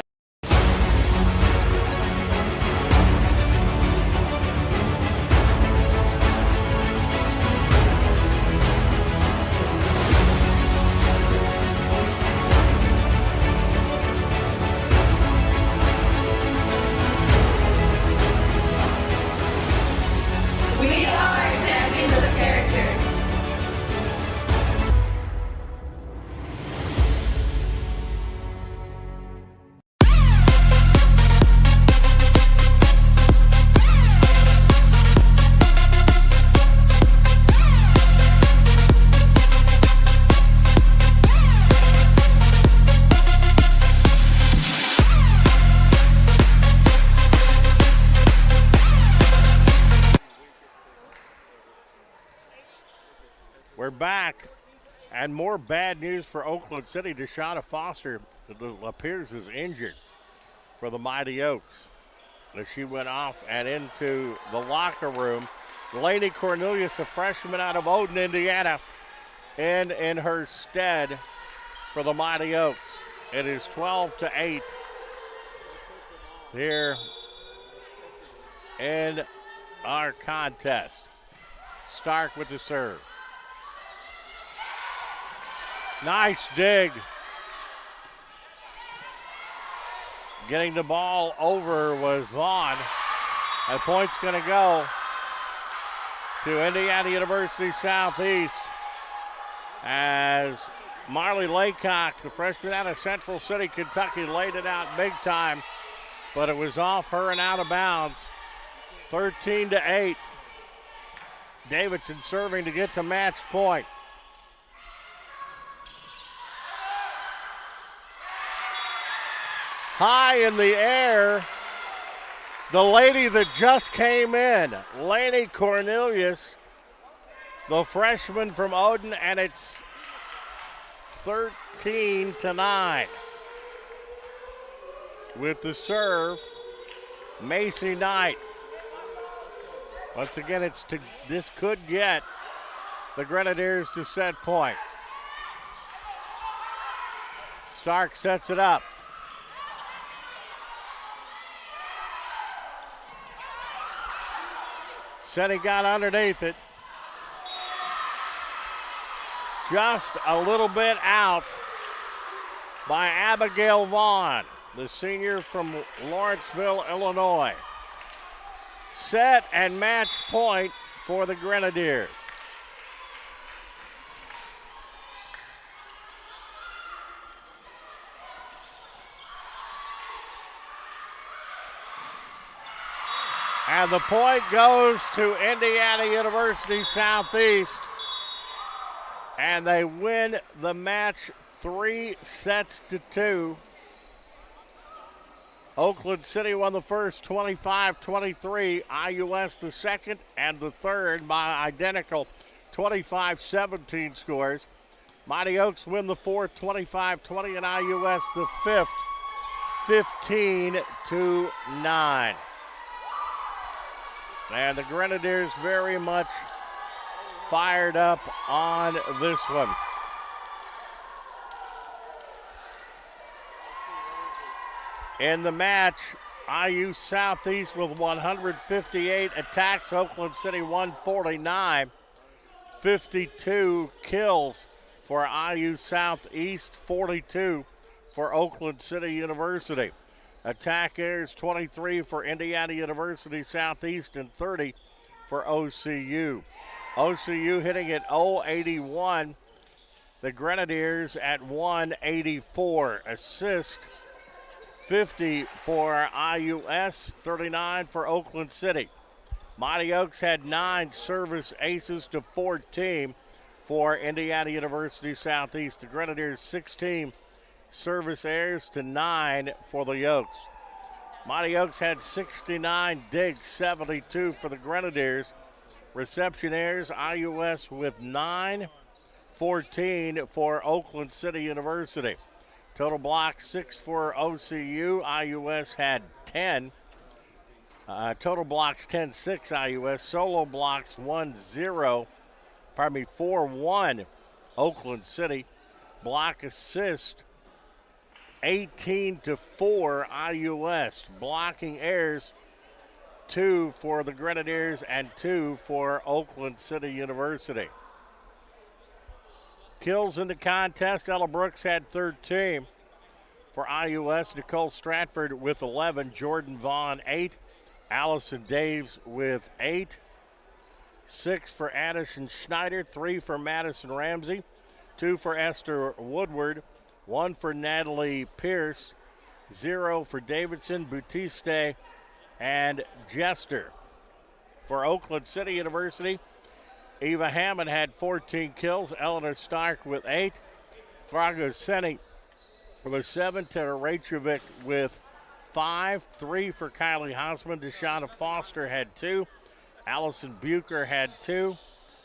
We're back, and more bad news for Oakland City. Deshauna Foster appears as injured for the Mighty Oaks as she went off and into the locker room. Delaney Cornelius, a freshman out of Odin, Indiana, in her stead for the Mighty Oaks. It is 12-8 here in our contest. Stark with the serve. Nice dig. Getting the ball over was Vaughn. And point's going to go to Indiana University Southeast as Marley Laycock, the freshman out of Central City, Kentucky, laid it out big time, but it was off her and out of bounds. 13-8. Davidson serving to get to match point. High in the air, the lady that just came in, Laney Cornelius, the freshman from Odin, and it's 13-9. With the serve, Macy Knight. Once again, this could get the Grenadiers to set point. Stark sets it up. Setty got underneath it. Just a little bit out by Abigail Vaughn, the senior from Lawrenceville, Illinois. Set and match point for the Grenadiers. And the point goes to Indiana University Southeast. And they win the match 3-2. Oakland City won the first 25-23. IUS the second and the third by identical 25-17 scores. Mighty Oaks win the fourth 25-20 and IUS the fifth 15-9. And the Grenadiers very much fired up on this one. In the match, IU Southeast with 158 attacks, Oakland City 149. 52 kills for IU Southeast, 42 for Oakland City University. Attack errors 23 for Indiana University Southeast and 30 for OCU. OCU hitting at 081. The Grenadiers at 184. Assist 50 for IUS, 39 for Oakland City. Mighty Oaks had 9 service aces to 14 for Indiana University Southeast. The Grenadiers 16 service errors to 9 for the Oaks. Mighty Oaks had 69 digs, 72 for the Grenadiers. Reception errors, IUS with 9, 14 for Oakland City University. Total blocks 6 for OCU. IUS had 10. Total blocks 10-6 IUS. Solo blocks 4-1 Oakland City. Block assist 18-4 IUS. Blocking errors 2 for the Grenadiers and 2 for Oakland City University. Kills in the contest, Ella Brooks had 13 for IUS. Nicole Stratford with 11. Jordan Vaughn 8. Allison Daves with 8. 6 for Addison Schneider. 3 for Madison Ramsey. 2 for Esther Woodward. 1 for Natalie Pierce. 0 for Davidson, Bautiste, and Jester. For Oakland City University, Eva Hammond had 14 kills. Eleanor Stark with 8. Frago Seni with 7. Tara Rachevik with 5. 3 for Kylie Hausman. Deshauna Foster had 2. Allison Bucher had 2.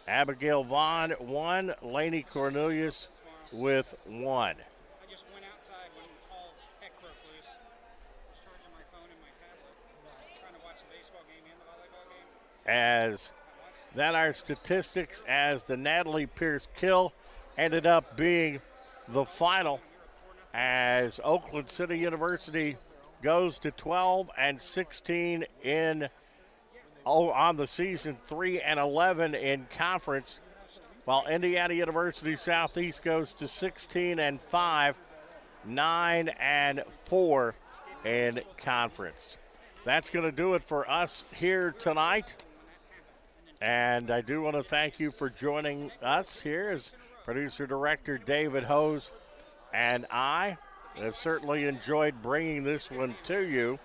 Abigail Vaughn 1. Lainey Cornelius with 1. I just went outside when all heck broke loose. I was charging my phone and my tablet, trying to watch the baseball game and the volleyball game. As that our statistics as the Natalie Pierce kill ended up being the final as Oakland City University goes to 12-16 on the season, 3-11 in conference, while Indiana University Southeast goes to 16-5, 9-4 in conference. That's going to do it for us here tonight. And I do want to thank you for joining us here as producer-director David Hose and I have certainly enjoyed bringing this one to you.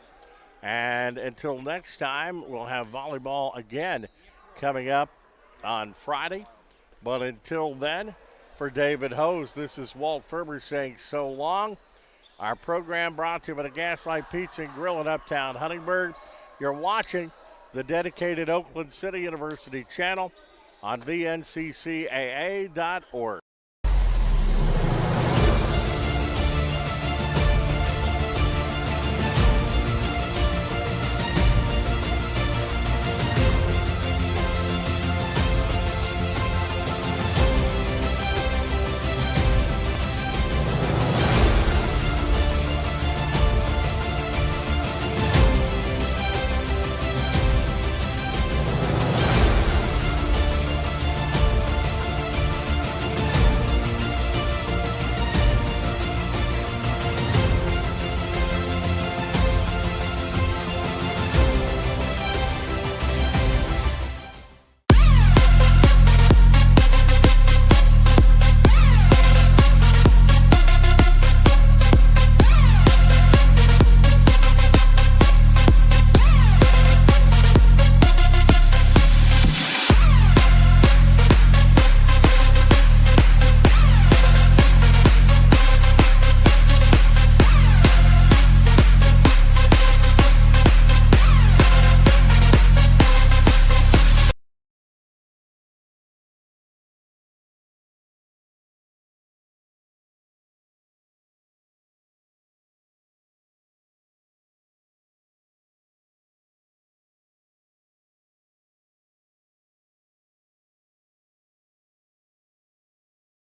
And until next time, we'll have volleyball again coming up on Friday. But until then, for David Hose, this is Walt Ferber saying so long. Our program brought to you by the Gaslight Pizza and Grill in Uptown Huntingburg. You're watching the dedicated Oakland City University channel on vnccaa.org.